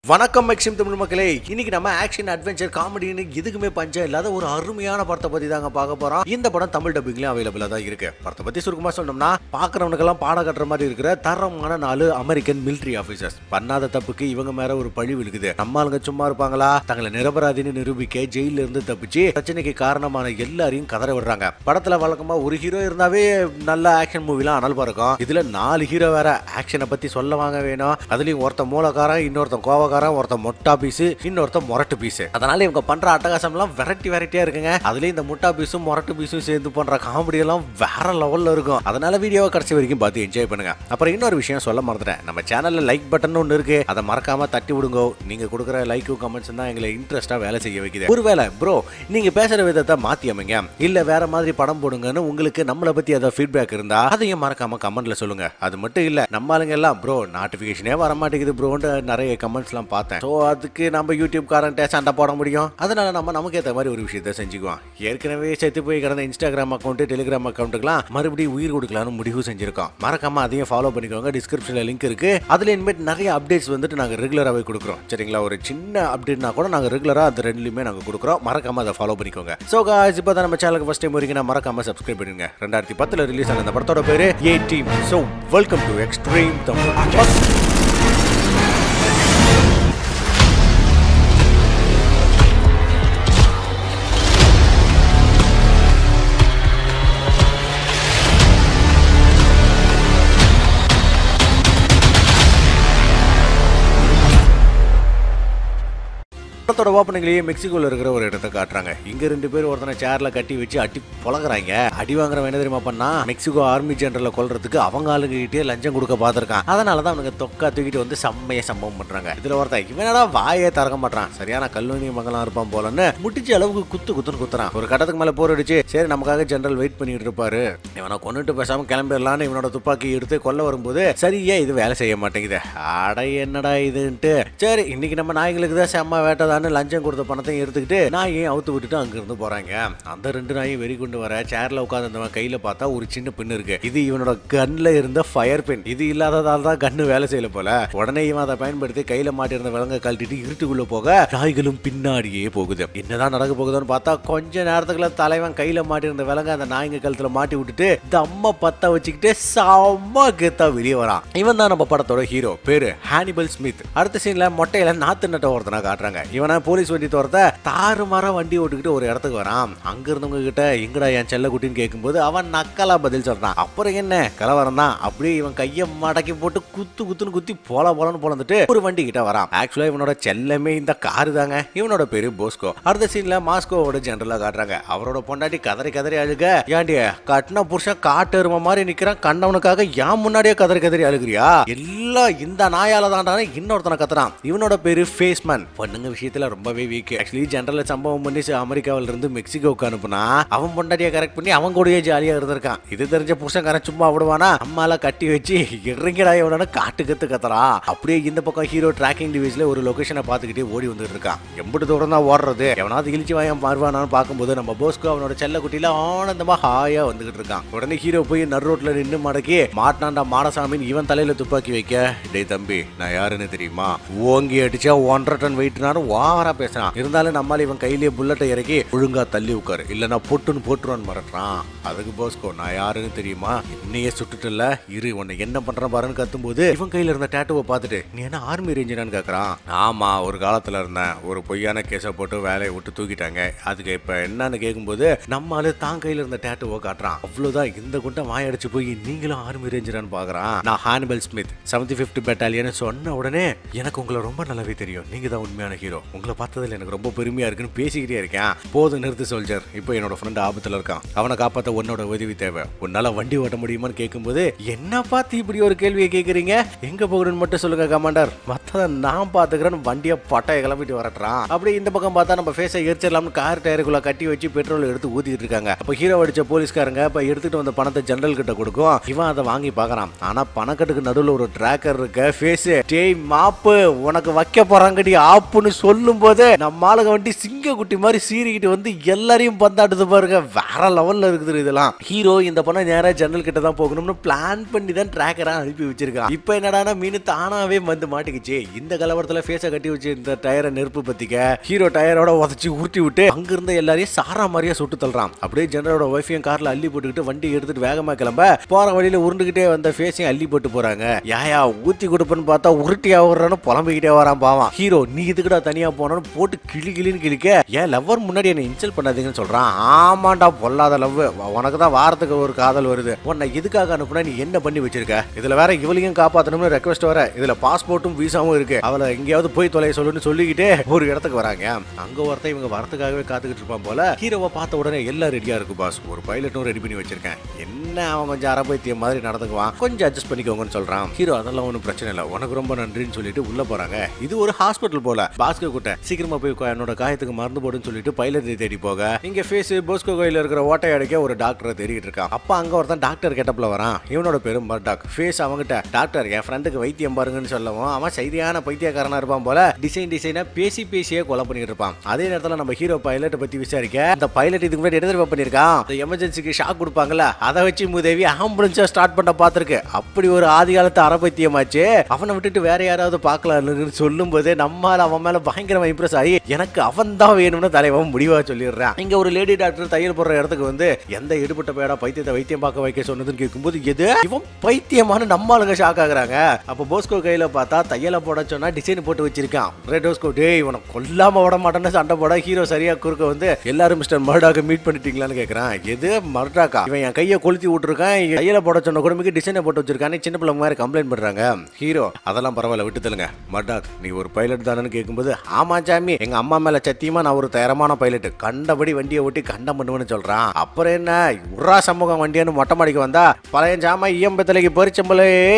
வணக்கம் மேக்ஸிம் தமிழ் மக்களே. இன்னைக்கு நம்ம ஆக்ஷன் அட்வென்ச்சர் காமெடின்னு எதுக்குமே பஞ்சம் இல்லாத ஒரு அருமையான படத்தை பத்தி தாங்க பார்க்க போறோம். இந்த படம் தமிழ் டப்பிங்லயும் அவைலபிளா தான் இருக்கு. படத்தை பத்தி சுருக்கமா சொன்னோம்னா, பாக்குறவனுக்கெல்லாம் பாடம் கட்டுற மாதிரி இருக்கிற தரமான 4 அமெரிக்கன் மிலிட்டரி ஆபீசர்ஸ் பண்ணாத தப்புக்கு இவங்க மேல ஒரு பழி விழுகுது. நம்ம ஆளுங்க சும்மா இருப்பாங்களா? தங்களை நிரபராதின்னு நிரூபிக்க ஜெயில இருந்து தப்பிச்சு பிரச்சனைக்கு காரணமான எல்லாரையும் கதற விடுறாங்க. படத்துல வழக்கமா ஒரு ஹீரோ இருந்தாவே நல்ல ஆக்ஷன் மூவிலாம் அனல் பறக்கும். இதுல 4 ஹீரோ வேற. ஆக்ஷனை பத்தி சொல்ல வாங்க வேணும். அதுலயும் ஒருத்த மூலக்காரன், இன்னொருத்தன் கோவக்காரன், ஒருத்த மொட்டா பீஸ், இன்னொருத்த மொரட்டு பீஸ். அதனால இவங்க பண்ற அட்டகாசம் எல்லாம் வெரைட்டியா இருக்குங்க. அதுலயும் இந்த முட்டா பீஸும் மொரட்டு பீஸும் சேர்ந்து பண்ற காமெடி எல்லாம் வேற லெவல்ல இருக்கும். அதனால வீடியோவை கடைசி வரைக்கும் பார்த்து என்ஜாய் பண்ணுங்க. அப்புறம் இன்னொரு விஷயம் சொல்ல மறந்துட்டேன். நம்ம சேனல்ல லைக் பட்டன் ஒன்று இருக்கு, அதை மறக்காம தட்டி விடுங்க. நீங்க கொடுக்குற லைக்கும் கமெண்ட்ஸ் தான் எங்களை இன்ட்ரெஸ்டா வேலை செய்ய வைக்குது. ஒருவேளை ப்ரோ நீங்க பேசுற விதத்தை மாத்தி அமைங்க, இல்ல வேற மாதிரி படம் போடுங்கன்னு உங்களுக்கு நம்மளை பத்தி ஏதாவது ஃபீட்பேக் இருந்தா அதையும் மறக்காம கமெண்ட்ல சொல்லுங்க. அது மட்டும் இல்ல, நம்ம ஆளுங்க எல்லாம் ப்ரோ நோட்டிபிகேஷனே வர மாட்டேங்குது ப்ரோன்னு நிறைய கமெண்ட்ஸ் பார்த்தேன். ஸோ அதுக்கு நம்ம யூடியூப் காரன்ட்டே சண்டை போட முடியும். அதனால நம்ம நமக்கு ஏற்ற மாதிரி ஒரு விஷயத்த செஞ்சுக்குவோம். ஏற்கனவே செத்து போய் கிடந்த இன்ஸ்டாகிராம் அக்கௌண்ட், டெலிகிராம் அக்கௌண்ட்டுக்குலாம் மறுபடியும் உயிர் கொடுக்கலாம்னு முடிவு செஞ்சிருக்கோம். மறக்காம அதையும் ஃபாலோ பண்ணிக்கோங்க. டிஸ்கிரிப்ஷன்ல லிங்க் இருக்கு. அதுல இனிமேட் நிறைய அப்டேட்ஸ் வந்துட்டு நாங்கள் ரெகுலராகவே கொடுக்குறோம். சரிங்களா? ஒரு சின்ன அப்டேட்னா கூட நாங்கள் ரெகுலராக அது ரெண்டுலையுமே நாங்கள் கொடுக்குறோம். மறக்காம அதை ஃபாலோ பண்ணிக்கோங்க. ஸோ காய்ஸ், இப்போ தான் நம்ம சேனலுக்கு ஃபர்ஸ்ட் டைம் வரீங்கன்னா மறக்காம சப்ஸ்கிரைப் பண்ணுங்க. 2010 ரிலீஸ் ஆன இந்த படத்தோட பேரு ஏ team. So welcome to extreme Tamil. படத்தோட ஓப்பனிங்லேயே மெக்சிகோவில் இருக்கிற ஒரு இடத்தை காட்டுறாங்க. இங்க 2 பேர் ஒருத்தனை சேர்ல கட்டி வச்சு அடி பொழகிறாங்க. அடி வாங்குறவன் என்ன தெரியுமா பண்ணா, மெக்சிகோ ஆர்மி ஜெனரலை கொல்றதுக்கு அவங்க ஆளுங்கிட்டே லஞ்சம் கொடுக்க பார்த்துருக்கான். அதனாலதான் அவனுக்கு தொக்கா தூக்கிட்டு வந்து செம்மைய சம்பவம் பண்றாங்க. இதுல ஒருத்தன் இவனடா வாயே திறக்க மாட்டான், சரியான கல்லூரி மகளாம் இருப்பான் போலன்னு முடிச்ச அளவுக்கு குத்துன்னு குத்துறான். ஒரு கட்டத்துக்கு மேல போர் அடிச்சு, சரி நமக்காக ஜெனரல் வெயிட் பண்ணிட்டு இருப்பாரு, இவனை கொண்டுட்டு பேசாம கிளம்பிடலான்னு இவனோட துப்பாக்கி எடுத்து கொல்ல வரும்போது சரியா இது வேலை செய்ய மாட்டேங்குது. அட என்னடா இதுன்ட்டு, சரி இன்னைக்கு நம்ம நாய்களுக்கு தான் செம்ம வேட்டை லஞ்சம் கொடுத்த பணத்தையும் எடுத்துக்கிட்டு நாயையும் அவுத்து விட்டுட்டு அங்க இருந்து போறாங்க. அந்த 2 நாயும் வெறி கொண்டு வர சேர்ல உட்கார்ந்து கையில பார்த்தா ஒரு சின்ன பின் இருக்கு. இது இவனோட கன்ல இருந்த ஃபயர் பின். இது இல்லாததால தான் கன்னு வேலை செய்யல போல. உடனே இவன் அதை பயன்படுத்தி கையில மாட்டிருந்த விலங்க கழட்டிட்டு இருட்டுக்குள்ள போக நாய்களும் பின்னாடியே போகுது. என்னதான் நடக்க போகுதுன்னு பார்த்தா கொஞ்ச நேரத்துக்குள்ள தலைவன் கையில மாட்டிருந்த விலங்க அந்த நாய்ங்க கழுத்துல மாட்டி விட்டுட்டு தம்ம பத்த வச்சுக்கிட்டு செம்ம கெத்தா வெளியே வரான். இவன் தான் நம்ம படத்தோட ஹீரோ. பேரு ஹானிபல் ஸ்மித். அடுத்த சீன்ல மொட்டையில நாத்து நட்ட ஒருத்தனா காட்டுறாங்க. இவனை போலீஸ் வண்டி தோறத தாறுமாற வண்டி ஓட்டுக்கிட்டு ஒரு இடத்துக்கு வரான். அங்க இருந்தவங்க கிட்ட எங்கடா என் செல்ல குட்டின்னு கேட்கும்போது அவன் நக்கலா பதில் சொல்றான். அப்புறம் என்ன கலவரம் தான். அப்படியே இவன் கையை மடக்கி போட்டு குத்துன்னு குத்தி போலன்னு போலந்துட்டு ஒரு வண்டி கிட்ட வரான். ஆக்சுவலா இவனோட செல்லமே இந்த காரு தாங்க. இவனோட பேரு போஸ்கோ. அடுத்த சீன்ல மாஸ்கோவோட ஜெனரலா காட்டுறாங்க. அவரோட பொண்டாட்டி கதறி அழுக, ஏண்டிய கட்டின புருஷன் காட்டெருமை மாதிரி நிக்கிறான், கண்ணவனுக்காக ஏன் முன்னாடியே கதறி அழுகிறியா, எல்லாம் இந்த நாயால தான்டான இன்னொருத்தனை கத்துறான். இவனோட பேரு ஃபேஸ்மேன். பொண்ணுங்க விஷயத்துல ரொம்பவே வீக். ஆக்சுவலி ஜெனரல்ல சம்பவம் பண்ணி அமெரிக்காவில இருந்து மெக்சிகோக்கு அனுப்புனா அவன் பொண்டாட்டியை கரெக்ட் பண்ணி அவன் கூடயே ஜாலியா இருந்திருக்கான். இது தெரிஞ்ச புருஷன்காரன் சும்மா விடுவானா, அம்மால கட்டி வச்சு இறங்கிடா இவனோட காட்டு கத்துறா. அப்படியே இந்த பக்கம் ஹீரோ ட்ராக்கிங் டிவைஸ்ல ஒரு லொகேஷனை பார்த்துக்கிட்டே ஓடி வந்துட்டு இருக்கான். எம்பிட்டு தூரம் தான் ஓடுறது, எவனாவது இழிச்சு வாயம் மாறுவானான்னு பார்க்கும்போது நம்ம போஸ்கோ அவனோட செல்ல குட்டியில ஆனந்தமா ஹாயா வந்துகிட்டு இருக்கான். உடனே ஹீரோ போய் நடு ரோட்ல நின்று மடக்கி மாட்டாண்டா மாடசாமின்னு இவன் தலையில துப்பாக்கி வைக்க, டேய் தம்பி நான் யாருன்னு தெரியுமா, ஓங்கி அடிச்சா 1.5 டன் வெயிட்னாலும் வாரா பேசுறான். இருந்தாலும் நம்மால இவன் கையிலேயே புல்லட்டை இறக்கி ஒழுங்கா தள்ளி உட்காரு, இல்லைன்னா பொட்டுன்னு போட்டுருவான்னு மிரட்டுறான். அதுக்கு போஸ்கோ நான் யாருன்னு தெரியுமா, இன்னையே சுட்டுட்டுல இரு உன்னை என்ன பண்ற பாருன்னு கத்தும்போது இவன் கையில இருந்த டேட்டுவை பார்த்துட்டு நீ என்ன ஆர்மி ரேஞ்சரான்னு கேட்கறான். ஆமா ஒரு காலத்துல இருந்தேன், ஒரு பொய்யான கேஸை போட்டு வேலையை விட்டு தூக்கிட்டாங்க, அதுக்கு இப்ப என்னன்னு கேட்கும்போது நம்மால தான் கையில இருந்த டேட்டுவை காட்டுறான். அவ்வளவுதான், இந்த குண்டை வாயடிச்சு போய் நீங்களும் ஆர்மி ரேஞ்சரான்னு பாக்குறான். நான் ஹானிபல் ஸ்மித் 75th பெட்டாலியன் சொன்ன உடனே எனக்கு உங்களை ரொம்ப நல்லாவே தெரியும், நீங்க தான் உண்மையான ஹீரோ, உங்களை பார்த்ததுல எனக்கு ரொம்ப பெருமையா இருக்குன்னு பேசிக்கிட்டே இருக்கேன். போதும் நிறுத்து சோல்ஜர், இப்போ என்னோட ஃப்ரெண்ட் ஆபத்துல இருக்கான், அவனை காப்பாற்ற உன்னோட உதவி தேவை, உன்னால வண்டி ஓட்ட முடியுமான்னு கேட்கும்போது என்ன பார்த்து இப்படி ஒரு கேள்வியை கேட்குறீங்க, எங்க போகணும்னு மட்டும் சொல்லுங்க கமாண்டர், மற்றதை நான் பார்த்துக்கிறேன்னு வண்டியை பட்டையை கிளம்பிட்டு வரட்டுறான். அப்படியே இந்த பக்கம் பார்த்தா நம்ம ஃபேஸை எரிச்சிடலாம்னு கார் டயருக்குள்ள கட்டி வச்சு பெட்ரோல் எடுத்து ஊத்திட்டு இருக்காங்க. அப்போ ஹீரோ அடிச்ச போலீஸ்காரங்க இப்போ எடுத்துட்டு வந்த பணத்தை ஜெனரல் கிட்ட கொடுக்கும். இவன் அதை வாங்கி பார்க்கறான். ஆனா பணக்கட்டுக்கு நடுவில் ஒரு டிராக்கர் இருக்க. ஃபேஸ் டேய் மாப்பு உனக்கு வைக்க போறாங்கடி ஆப்புன்னு சொல்லு சொல்லும் போதே நம்ம ஆளுங்க வண்டி சிங்க குட்டி மாதிரி சீறிக்கிட்டு வந்து எல்லாரையும் பந்தாடுது பாருங்க. வேற லெவல்ல இருக்குது இதெல்லாம். ஹீரோ இந்த பணம் நேரா ஜன்னல் கிட்ட தான் போகணும்னு பிளான் பண்ணி தான் டிராக்கரா அனுப்பி வச்சிருக்கான். இப்ப என்னடானா மீன் தானாவே வந்து மாட்டிக்கிச்சு. இந்த கலவரத்துல ஃபேஸை கட்டி வச்சு இந்த டயரை நெருப்பு பத்திக்க ஹீரோ டயரோட உதச்சி உருட்டி விட்டு அங்க இருந்த எல்லாரையும் சாரா மாதிரியா சுட்டு தள்ளுறான். அப்படியே ஜெனரலோட ஒய்ஃபையும் கார்ல அள்ளி போட்டுக்கிட்டு வண்டி எடுத்துட்டு வேகமா கிளம்ப போற வழியில உருண்டுகிட்டே வந்த ஃபேஸையும் அள்ளி போட்டு போறாங்க. யாயா ஊத்தி கொடுப்பன்னு பார்த்தா உருட்டி ஆகுறான்னு புலம்பிக்கிட்டே வரான் பாவம். ஹீரோ நீ இதுக்குடா தனியா போனோன்னு போட்டு கிளி கிளின்னு கிளிக்க ஏன் லவ்வர் முன்னாடி என்ன இன்சல்ட் பண்ணாதீங்கன்னு சொல்றான். ஆமாண்டா பொல்லாத லவ், உனக்கு தான் வாரத்துக்கு ஒரு காதல் வருது, உன்னை எதுக்காக அனுப்புனா நீ என்ன பண்ணி வச்சிருக்க, இதுல வேற இவளையும் காப்பாத்தணும்னு ரெக்வஸ்ட் வர, இதுல பாஸ்போர்ட்டும் விசாவும் இருக்கு, அவளை எங்கேயாவது போய் தொலைய சொல்லுன்னு சொல்லிக்கிட்டே ஒரு இடத்துக்கு வராங்க. அங்க ஒருத்தன் இவங்க வரத்துக்காகவே காத்துக்கிட்டு இருப்பான் போல. ஹீரோவை பார்த்த உடனே எல்லாம் ரெடியா இருக்கு பாஸ், ஒரு பைலட்டும் ரெடி பண்ணி வச்சிருக்கேன், என்ன அவன் கொஞ்சம் அரபைத்தியம் மாதிரி நடந்துக்குவான், கொஞ்சம் அட்ஜஸ்ட் பண்ணிக்கோங்கன்னு சொல்றான். ஹீரோ அதெல்லாம் ஒன்றும் பிரச்சனை இல்லை, உனக்கு ரொம்ப நன்றின்னு சொல்லிட்டு உள்ள போறாங்க. இது ஒரு ஹாஸ்பிட்டல் போல. பாஸ்கோ கூட்ட சீக்கிரமா போய் என்னோட காயத்துக்கு மருந்து போடுன்னு சொல்லிட்டு பைலட்டை தேடி போக இங்க ஃபேஸ் போஸ்கோ கோயில இருக்கிற ஓட்டை அடிக்க ஒரு டாக்டரை தேடிட்டு இருக்கான். அப்ப அங்க ஒருத்தன் டாக்டர் கெட்டப்ல வரான். இவனோட பேரும் மர்டாக். ஃபேஸ் அவங்கிட்ட டாக்டர் என் ஃப்ரெண்டுக்கு வைத்தியம் பாருங்கன்னு சொல்லவும் அவன் சரியான பைத்தியக்காரனா இருப்பான் போல. டிசைனா பேசியே கொலை பண்ணிட்டு இருப்பான். அதே நேரத்தில் நம்ம ஹீரோ பைலட்டை பத்தி விசாரிக்க இந்த பைலட் இதுக்கு முன்னாடி என்ன பண்ணிருக்கான், இந்த எமர்ஜென்சிக்கு ஷாக் கொடுப்பாங்கல்ல அதை வச்சு மூதேவி ஆம்புலன்ஸா ஸ்டார்ட் பண்ண பாத்துருக்கு. அப்படி ஒரு ஆதி காலத்து அரபைத்தியமாச்சு. அவனை விட்டுட்டு வேற யாராவது பார்க்கலாம்னு சொல்லும் போதே நம்மால அவன் மேல பயங்கரமா இம்ப்ரெஸ் ஆகி எனக்கு அவன் தான் வேணும்னு தலைவன் முடிவா சொல்லிடுறான். இங்க ஒரு லேடி டாக்டர் தையல் போடுற இடத்துக்கு வந்து எந்த எடுபட்ட பேடா பைத்தியத்தை வைத்தியம் பார்க்க வைக்க சொன்னதுன்னு கேட்கும்போது எது இவன் பைத்தியமான நம்மளுங்க ஷாக் ஆகுறாங்க. அப்ப போஸ்கோ கையில பார்த்தா தையலை போட சொன்னா டிசைன் போட்டு வச்சிருக்கான். ரெடோஸ்கோ டேய் இவனை கொல்லாம விட மாட்டேன்னு சண்டை போட ஹீரோ சரியா குறுக்க வந்து எல்லாரும் மிஸ்டர் மர்டாக்க மீட் பண்ணிட்டீங்களான்னு கேட்கறான். எது மர்டாக்கா, இவன் என் கையை கொளுத்தி விட்டுருக்கான், தையலை போட சொன்ன குடும்பக்கு டிசைனை போட்டு வச்சிருக்கானே சின்ன பிள்ளை மாதிரி கம்ப்ளைண்ட் பண்றாங்க. ஹீரோ அதெல்லாம் பரவாயில்ல விட்டு தள்ளுங்க, மர்டாக் நீ ஒரு பைலட் தானு கேட்கும்போது ஆமா சாமி எங்க அம்மா மேல சத்தியமா நான் ஒரு தரமான பைலட், கண்டபடி வண்டியை ஓட்டி கண்டம் பண்ணுவேன்னு சொல்றான். அப்புறம் என்ன உர்ரா சமூகம் வண்டியானு மொட்டை மாடிக்கு வந்தா பழைய ஜாமா இயம்பத்திலைக்கு பறிச்சம்பளே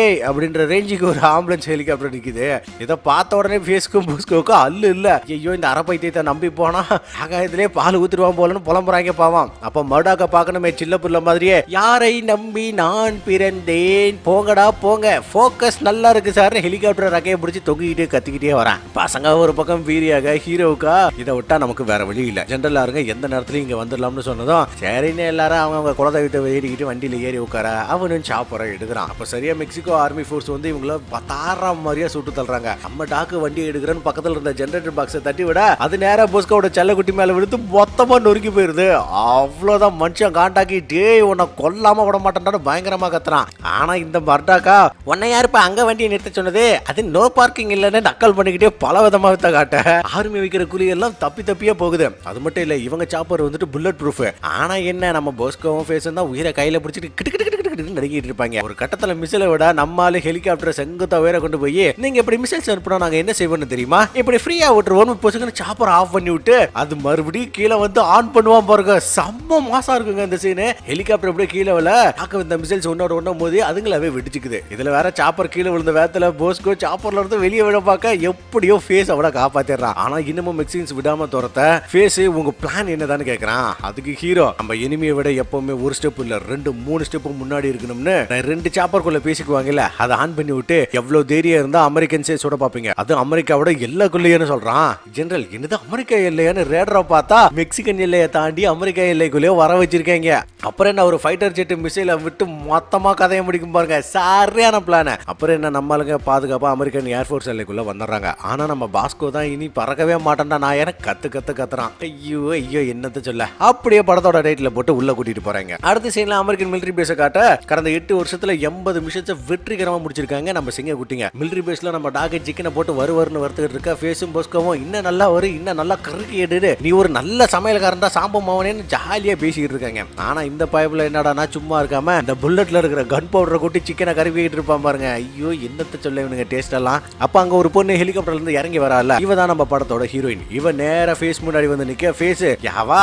அப்படின்ற ரேஞ்சுக்கு ஒரு ஆம்புலன்ஸ் ஹெலிகாப்டர் நிக்குது. இதை பார்த்த உடனே ஃபேஸ்க்கும் பூஸ்கோக்கும் அல்லு இல்ல, ஐயோ இந்த அரபைத்தியத்தை நம்பி போனா ஆகாயத்திலே பால் ஊத்துருவான் போலன்னு புலம்புறாங்க பாவம். அப்ப மர்டாக்க பார்க்கணுமே சில்ல புள்ள மாதிரியே யாரை நம்பி நான் பிறந்தேன் போங்கடா போங்க, போக்கஸ் நல்லா இருக்கு சார், ஹெலிகாப்டர் ரக்கையை பிடிச்சி தொங்கிக்கிட்டே கத்திக்கிட்டே வரான். பசங்க ஒரு பக்கம் வீரியாக ஹீரோவுக்கா இதை விட்டா நமக்கு வேற வழி இல்ல, ஜென்ரலா இருங்க எந்த நேரத்துலயும் இங்க வந்துடலாம்னு சொன்னதும் சரின்னு எல்லாரும் அவங்க குலதெய்வத்தை ஏறிக்கிட்டு வண்டியில ஏறி உட்கார அவனும் சாப்பரை எடுக்கிறான். அப்ப சரியா மெக்சிகோ ஆர்மி ஃபோர்ஸ் வந்து இவங்கள பத்தாயிரம் மாதிரியா சுட்டு தள்ளுறாங்க. நம்ம டாக்கு வண்டி எடுக்கிறன்னு பக்கத்துல இருந்த ஜெனரேட்டர் பாக்ஸை தட்டி விட அது நேரா போஸ்கோட செல்லக்குட்டி மேல விழுந்து மொத்தமா நொறுக்கி போயிருது. அவ்வளவுதான் மனுஷன் காண்டாக்கி டேய் உன்னை கொல்லாம விட மாட்டேன்டான்னு பயங்கரமா கத்துறான். ஆனா இந்த மர்டாக்கா உன்னை யாருப்பா அங்க வண்டியை நிறுத்த சொன்னது, அது நோ பார்க்கிங் இல்லன்னு நக்கல் பண்ணிக்கிட்டே பல விதமா வித்த காட்ட ஆர்மி வைக்கிற குழி எல்லாம் தப்பியா போகுது. அது மட்டும் இல்ல இவங்க சாப்பர் வந்துட்டு புல்லட் ப்ரூஃப். ஆனா என்ன நம்ம போஸ்கோவும் ஃபேஸ் தான் உயிரை கையில பிடிச்சிட்டு கிட்டு நடிக்கிட்டு இருப்பாங்க. ஒரு கட்டத்துல மிசைலை விட நம்மால ஹெலிகாப்டர் செங்குத்தா உயர கொண்டு போய் நீங்க இப்படி மிசைல்ஸ் அனுப்புனா நாங்க என்ன செய்வோம்னு தெரியுமா, இப்படி ஃப்ரீயா விட்டுருவோம் பொசுக்குன்னு சாப்பர் ஆஃப் பண்ணி விட்டு அது மறுபடியும் கீழே வந்து ஆன் பண்ணுவான் பாருங்க. செம்ம மாசா இருக்குங்க இந்த சீனு. ஹெலிகாப்டர் அப்படியே கீழே விழ இந்த மிசைல்ஸ் ஒன்னோட மோதி அதுங்களாவே வெடிச்சுக்குது. இதுல வேற சாப்பர் கீழே விழுந்த வேத்துல போஸ்கோ சாப்பர்ல இருந்து வெளியே விட பார்க்க எப்படியோ ஃபேஸ் அவட காப்பாத்திடுறான். ஆனா இன்னமும் மெக்சிகன்ஸ் விடாம துரத்த ஃபேஸ் உங்க பிளான் என்னதான்னு கேக்குறான். அதுக்கு ஹீரோ நம்ம எனிமியை விட எப்பவுமே ஒரு ஸ்டெப் இல்ல 2-3 ஸ்டெப் முன்னாடி இருக்கணும்னு 2 சாப்பர்க்குள்ள பேசிக்குவாங்கல்ல அதை ஆன் பண்ணி விட்டு எவ்வளவு தைரியம் இருந்தா அமெரிக்கன்ஸே சுட பாப்பீங்க, அது அமெரிக்காவோட எல்லைக்குள்ளேன்னு சொல்றான். ஜெனரல் என்னது அமெரிக்கா எல்லையான்னு ரேடரை பார்த்தா மெக்சிகன் எல்லையை தாண்டி அமெரிக்கா எல்லைக்குள்ளேயே வர வச்சிருக்கீங்க. அப்புறம் என்ன ஒரு ஃபைட்டர் ஜெட் மிசைலை விட்டு மொத்தமா கதையை முடிக்கும் பாருங்க, சரியான பிளான். அப்புறம் என்ன நம்மளுங்க பாதுகாப்பா அமெரிக்கன் ஏர்ஃபோர்ஸ் எல்லைக்குள்ள வந்துடுறாங்க. ஆனா நம்ம பாஸ்கோ தான் இனி பறக்கவே மாட்டேன்டா நான் எனக்கு கத்துறான். ஐயோ என்னத்த சொல்ல. அப்படியே படத்தோட டைட்டில் போட்டு உள்ள கூட்டிட்டு போறாங்க. அடுத்த சீன்ல அமெரிக்கன் மிலிட்டரி பேஸை காட்ட கடந்த 8 வருஷத்துல 80 மிஷன்ஸை வெற்றிகரமா முடிச்சிருக்காங்க நம்ம சிங்க குட்டிங்க. மிலிட்டரி பேஸ்ல நம்ம டாக் சிக்கனை போட்டு வருவர்னு வறுத்துக்கிட்டு இருக்க ஃபேஸும் போஸ்கோவும் இன்னும் நல்லா வரும் இன்னும் நல்லா கருக்கு எடுடு நீ ஒரு நல்ல சமையல்காரன்டா சாம்பம் மாவனேன்னு ஜாலியா பேசிக்கிட்டு இருக்காங்க. ஆனா இந்த பைப்ல என்னடா சும்மா இருக்காம இந்த புல்லட்ல இருக்கிற கன் பவுடரை கூட்டி சிக்கனை கருவிக்கிட்டு இருப்பான் பாருங்க. ஐயோ என்னத்த சொல்ல இவனுங்க டேஸ்ட் எல்லாம். அப்ப அங்க ஒரு பொண்ணு ஹெலிகாப்டர்ல இருந்து இறங்கி வரல, இவ தான் நம்ம படத்தோட ஹீரோயின். இவ நேர ஃபேஸ் முன்னாடி வந்து நிக்க ஃபேஸ்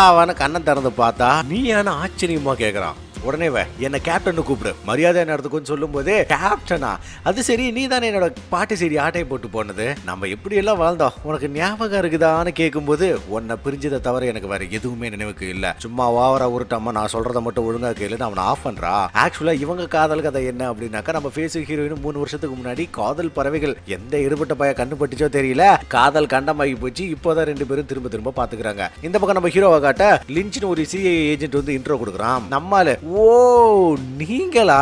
அவன கண்ணை திறந்து பார்த்தா நீ ஏன்னா ஆச்சரியமா கேக்குறான். உடனே என்ன கேப்டன் கூப்பிடு, மரியாதை நடத்துக்குன்னு சொல்லும் போதே கேப்டனா, அது சரி நீ தானே என்னோட பாட்டி சரி ஆட்டையை போட்டு போனது, நம்ம எப்படி எல்லாம் வாழ்ந்தோம் உனக்கு ஞாபகம் இருக்குதான்னு கேட்கும் போது உன்னை பிரிஞ்சதை தவிர எனக்கு வேற எதுவுமே நினைவுக்கு இல்ல, சும்மா ஓவரா உருட்டாம நான் சொல்றத மட்டும் ஒழுங்கா கேளுன்னு அவனை ஆஃப் பண்றா. ஆக்சுவலா இவங்க காதல் கதை என்ன அப்படின்னாக்கா, நம்ம ஃபேஸ் ஹீரோயின் 3 வருஷத்துக்கு முன்னாடி காதல் பறவைகள் எந்த எடுபட்ட பைய கண்டுபட்டுச்சோ தெரியல, காதல் கண்டமாகி போச்சு. இப்போதான் 2 பேரும் திரும்ப திரும்ப பாத்துக்கிறாங்க. இந்த பக்கம் நம்ம ஹீரோவை காட்ட லிஞ்ச்னு ஒரு சிஐஏ ஏஜென்ட் வந்து இன்ட்ரோ கொடுக்குறான். நம்மால ஓ நீங்களா,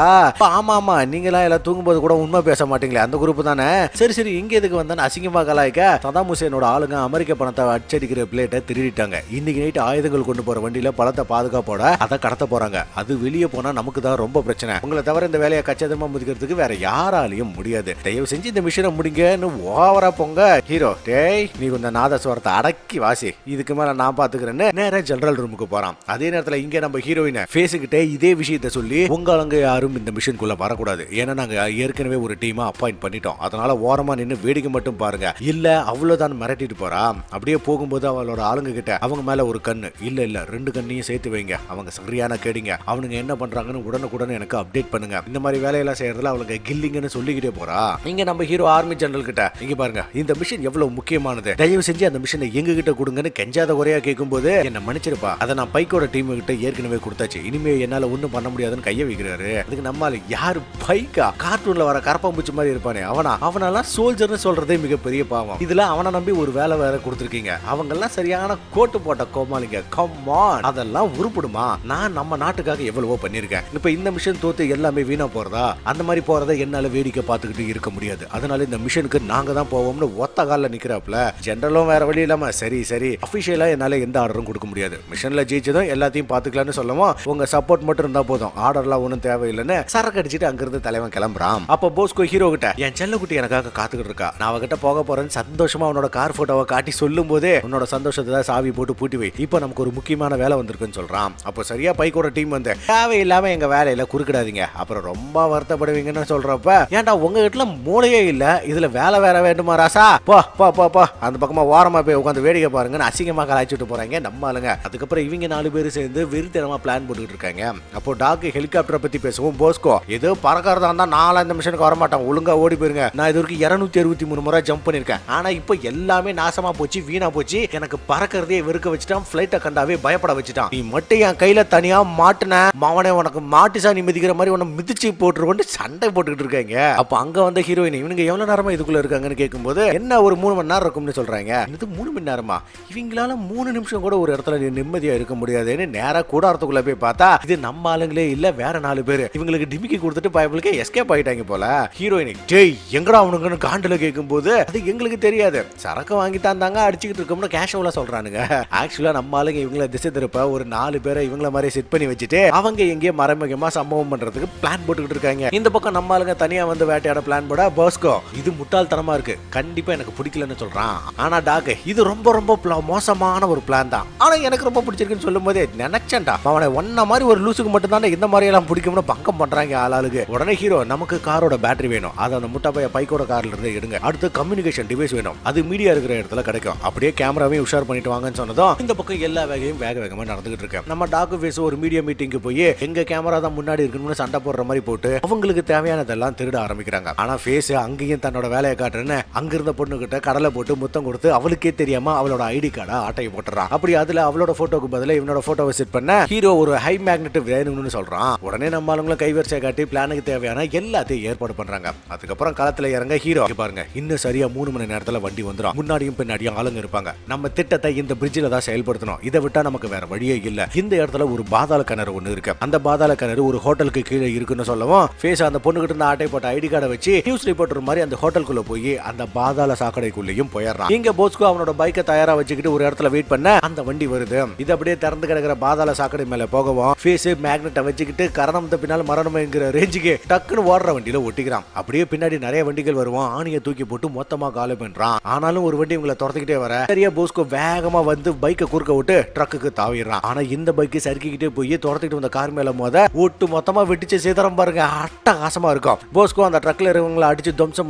ஆமா ஆமா நீங்களா எல்லாம் தூங்கும்போது கூட உண்மை பேச மாட்டீங்களே அந்த குரூப் தானே, சரி சரி இங்க எதுக்கு வந்தான்னு அசிங்கமா கலாய்க்க, சதாம் ஹுசேனோட ஆளுங்க அமெரிக்க பணத்தை அச்சடிக்கிற பிளேட்டை திருடிட்டாங்க. இன்னைக்கு நைட் ஆயுதங்கள் கொண்டு போற வண்டியில பழத்தை பாதுகாப்போட அதை கடத்த போறாங்க. அது வெளியே போனா நமக்கு தான் ரொம்ப பிரச்சனை, உங்களை தவிர இந்த வேலையை கச்சிதமா முடிக்கிறதுக்கு வேற யாராலையும் முடியாது, தயவு செஞ்சு இந்த மிஷனை முடிங்கன்னு ஓவரா போங்க. ஹீரோ டேய் நீ கொஞ்சம் நாதஸ்வரத்தை அடக்கி வாசி, இதுக்கு மேல நான் பாத்துக்கிறேன்னு நேரா ஜெனரல் ரூமுக்கு போறான். அதே நேரத்துல இங்க நம்ம ஹீரோயின் ஃபேஸுக்கிட்டே இதே விஷயத்தை சொல்லி உங்க யாரும் இந்த மிஷனுக்குள்ள வரக்கூடாது, ஏன்னா நாங்க ஏற்கனவே ஒரு டீமா அப்பாயிண்ட் பண்ணிட்டோம், அதனால ஓரமா நின்று வேடிக்கை மட்டும் பாருங்க, இல்ல அவ்வளவுதான் மிரட்டிட்டு போறா. அப்படியே போகும்போது அவளோட ஆளுங்க கிட்ட அவங்க மேல ஒரு கண்ணு இல்ல இல்ல 2 கண்ணையும் சேர்த்து வைங்க, அவங்க சரியான கேடிங்க, அவனுங்க என்ன பண்றாங்கன்னு உடனுக்குடன் எனக்கு அப்டேட் பண்ணுங்க, இந்த மாதிரி வேலையெல்லாம் செய்யறதுல அவளுங்க கில்லிங்கன்னு சொல்லிக்கிட்டே போறா. இங்க நம்ம ஹீரோ ஆர்மி ஜெனரல் கிட்ட இங்க பாருங்க இந்த மிஷன் எவ்வளவு முக்கியமானது, தயவு செஞ்சு அந்த மிஷனை எங்க கிட்ட கொடுங்கன்னு கெஞ்சாத குறையா கேட்கும் போது என்ன மன்னிச்சிருப்பா, அதை நான் பைக்கோட டீம் கிட்ட ஏற்கனவே கொடுத்தாச்சு, இனிமே என்னால ஒண்ணும் பண்ண முடியாதுன்னு கைய வைக்கிறாரு. அதுக்கு நம்மால யாரு பைக்கா கார்ட்டூன்ல வர கரப்பாம்பூச்சி மாதிரி இருப்பானே அவனெல்லாம் சோல்ஜர்னு சொல்றதே மிகப்பெரிய பாவம், இதுல அவனை நம்பி ஒரு வேலை வேற கொடுத்துருக்கீங்க, அவங்க எல்லாம் சரியான கோட்டு போட்ட கோமாளிங்க, கம் ஆன் அதெல்லாம் உருப்படுமா, நான் நம்ம நாட்டுக்காக எவ்வளவோ பண்ணிருக்கேன், இப்ப இந்த மிஷன் தோத்து எல்லாமே வீணா போறதா, அந்த மாதிரி போறதை என்னால வேடிக்கை பார்த்துக்கிட்டு இருக்க முடியாது, அதனால இந்த மிஷனுக்கு நாங்க தான் போவோம்னு ஒத்த கால நிக்கிறாப்ல. ஜெனரலும் வேற வழி இல்லாம சரி சரி அபிஷியலா என்னால எந்த ஆர்டரும் கொடுக்க முடியாது, மிஷன்ல ஜெயிச்சதும் எல்லாத்தையும் பாத்துக்கலாம்னு சொல்லவும் உங்க சப்போர்ட் மட்டும் இருந்தா போதும், ஆர்டர்லாம் ஒன்றும் தேவையில்லைன்னு சரக்கு அடிச்சுட்டு அங்கிருந்து தலைவன் கிளம்புறான். அப்ப போஸ்கோ ஹீரோ கிட்ட என் செல்லக்குட்டி எனக்காக காத்துக்கிட்டு இருக்கா, நான் அவகிட்ட போக போறேன்னு சந்தோஷமா அவனோட கார் போட்டோவை காட்டி சொல்லும் போதே உன்னோட சந்தோஷத்தை சாவி போட்டு பூட்டி வை, இப்போ நமக்கு ஒரு முக்கியமான வேலை வந்திருக்குன்னு சொல்றான். அப்போ சரியா பைக்கோட டீம் வந்து தேவையில்லாம எங்க வேலையில குறுக்கிடாதீங்க, அப்புறம் ரொம்ப வருத்தப்படுவீங்கன்னு சொல்றப்ப ஏன்டா உங்க வீட்டுல மூளையே இல்ல, இதுல வேலை வேற வேண்டுமா ராசா, போ போ போ போ அந்த பக்கமா ஓரமா போய் உட்காந்து வேடிக்கை பாருங்கன்னு அசிங்கமா கலாய்ச்சிட்டு போறாங்க நம்ம ஆளுங்க. அதுக்கப்புறம் இவங்க 4 பேர் சேர்ந்து வெறித்தனமா பிளான் போட்டுக்கிட்டு இருக்காங்க. அப்போ டாக் ஹெலிகாப்டரை பத்தி பேசுவோம். போஸ்கோ ஏதோ பறக்கிறதா இருந்தா நாலா இந்த மிஷனுக்கு வர மாட்டான், ஒழுங்கா ஓடி போயிருங்க, நான் இது வரைக்கும் 263 முறை ஜம்ப் பண்ணிருக்கேன், ஆனா இப்போ எல்லாமே நாசமா போச்சு வீணா போச்சு, எனக்கு பறக்கிறதே வெறுக்க வச்சுட்டான், பிளைட்டை கண்டாவே பயப்பட வச்சுட்டான், நீ மட்டும் என் கையில தனியா மாட்டுன மாவனே உனக்கு மாட்டுசா நீ மிதிக்கிற மாதிரி உன்னை மிதிச்சு போட்டுருவோன்னு சண்டை போட்டுக்கிட்டு இருக்காங்க. அப்ப அங்க வந்த ஹீரோயின் இவனுங்க எவ்வளவு நேரமா இதுக்குள்ள இருக்காங்கன்னு கேட்கும்போது என்ன ஒரு 3 மணி நேரம் இருக்கும்னு சொல்றாங்க. இது 3 மணி நேரமா, இவங்களால 3 நிமிஷம் கூட ஒரு இடத்துல நிம்மதியா இருக்க முடியாதுன்னு நேரா கூடாரத்துக்குள்ள போய் பார்த்தா இது நம்ம ஆளுங்களே இல்ல வேற 4 பேர், இவங்களுக்கு டிமிக்கி கொடுத்துட்டு பயபுளுக்கு எஸ்கேப் ஆயிட்டாங்க போல. ஹீரோயின் டேய் எங்கடா அவனுங்கன்னு காண்டுல கேட்கும் போது அது எங்களுக்கு தெரியாது, சரக்கு வாங்கி தாங்க அடிச்சுக்கிட்டு இருக்கோம்னு கேஷுவலா சொல்றானுங்க. ஆக்சுவலா நம்ம ஆளுங்க இவங்கள திசை திருப்ப ஒரு 4 பேரை இவங்கள மாதிரி செட் பண்ணி வச்சுட்டு அவங்க எங்கேயே மறைமுகமா சம்பவம் பண்றதுக்கு பிளான் போட்டுக்கிட்டு இருக்காங்க. இந்த பக்கம் நம்ம ஆளுங்க தனியா வந்து வேட்டையாட பிளான் போட போஸ்கோ இது முட்டாள்தனமா இருக்கு, கண்டிப்பா எனக்கு பிடிக்கலன்னு சொல்றான். ஆனா டாக் இது ரொம்ப ரொம்ப மோசமான ஒரு பிளான் தான், ஆனா எனக்கு ரொம்ப பிடிச்சிருக்குன்னு சொல்லும் போதே நினைச்சேன்டா அவனை ஒன்ன மாதிரி ஒரு லூசுக்கு மட்டும் தான் இந்த மாதிரி எல்லாம் பிடிக்கும்னு பங்கம் பண்றாங்க ஆளாளுக்கு. உடனே ஹீரோ நமக்கு காரோட பேட்டரி வேணும், அதை அந்த முட்டை பைக்கோட கார்ல இருந்து எடுங்க, அடுத்து கம்யூனிகேஷன் டிவைஸ் வேணும், அது மீடியா இருக்கிற இடத்துல கிடைக்கும், அப்படியே கேமராவையும் உஷார் பண்ணிட்டு வாங்கன்னு சொன்னதும் இந்த பக்கம் எல்லா வேகையும் வேக வேகமா நடந்துகிட்டு இருக்கு. நம்ம டாக்கு ஃபேஸ் ஒரு மீடியா மீட்டிங்கு போய் எங்க கேமரா தான் முன்னாடி இருக்கணும்னு சண்டை போடுற மாதிரி போட்டு அவங்களுக்கு தேவையானதெல்லாம் திருட ஆரம்பிக்கிறாங்க. ஆனா ஃபேஸ் அங்கேயும் தன்னோட வேலையை காட்டுறேன்னு அங்க இருந்த பொண்ணு கிட்ட கடலை போட்டு முத்தம் கொடுத்து அவளுக்கே தெரியாம அவளோட ஐடி கார்டை ஆட்டையை போட்டுறான். அப்படி அதுல அவளோட போட்டோக்கு பதிலா இவனோட போட்டோவை செட் பண்ண ஹீரோ ஒரு ஹை மேக்னெட் வேணும்னு சொல்றான். உடனே நம்ம ஆளுங்களும் கைவரிசை காட்டி பிளானுக்கு தேவையான எல்லாத்தையும் ஏற்பாடு பண்றாங்க. அதுக்கப்புறம் களத்துல இறங்க ஹீரோ பாருங்க இன்னும் சரியா 3 மணி நேரத்துல வண்டி வந்துடும், முன்னாடியும் பின்னாடியும் ஆளுங்க இருப்பாங்க, நம்ம திட்டத்தை இந்த பிரிட்ஜில தான் செயல்படுத்தணும், இதை விட்டா நமக்கு வேற வழியே இல்ல. இந்த இடத்துல ஒரு பாதாள கிணறு ஒண்ணு இருக்கு, அந்த பாதாள கிணறு ஒரு ஹோட்டலுக்கு கீழே இருக்குன்னு சொல்லவும் ஃபேஸ் அந்த பொண்ணுகிட்ட இருந்த ஆட்டை போட்ட ஐடி கார்டை வச்சு நியூஸ் ரிப்போர்ட்டர் மாதிரி அந்த ஹோட்டலுக்குள்ள போய் அந்த பாதாள சாக்கடைக்குள்ளேயும் போயிடுறான். இங்க போஸ்கோ அவனோட பைக்கை தயாரா வச்சுக்கிட்டு ஒரு இடத்துல வெயிட் பண்ண அந்த வண்டி வருது. இது அப்படியே திறந்து கிடக்கிற பாதாள சாக்கடை மேல போகவும் ஃபேஸ் மேக்னெட்டை வச்சுக்கிட்டு கரணம் பின்னால் மரணம் என்கிற ரேஞ்சுக்கு டக்குன்னு ஓடுற வண்டியில ஒட்டிக்கிறான். அப்படியே பின்னாடி நிறைய வண்டிகள் வருவோம், ஆணியை தூக்கி போட்டு மொத்தமா காலி பண்றான். ஆனாலும் ஒரு வண்டி இவங்களை துரத்துக்கிட்டே வர சரியா போஸ்கோ வேகமா வந்து பைக்கை குறுக்க விட்டு ட்ரக்குக்கு தாவிடுறான். ஆனா இந்த பைக்கு சறுக்கிக்கிட்டே போய் துரத்திட்டு வந்த கார் மேல மோத ஒட்டு மொத்தமா வெட்டிச்சு சேதரம் பாருங்க, அட்டகாசமா இருக்கும். போஸ்கோ அந்த ட்ரக்ல இருக்கவங்களை அடிச்சு துவம்சம்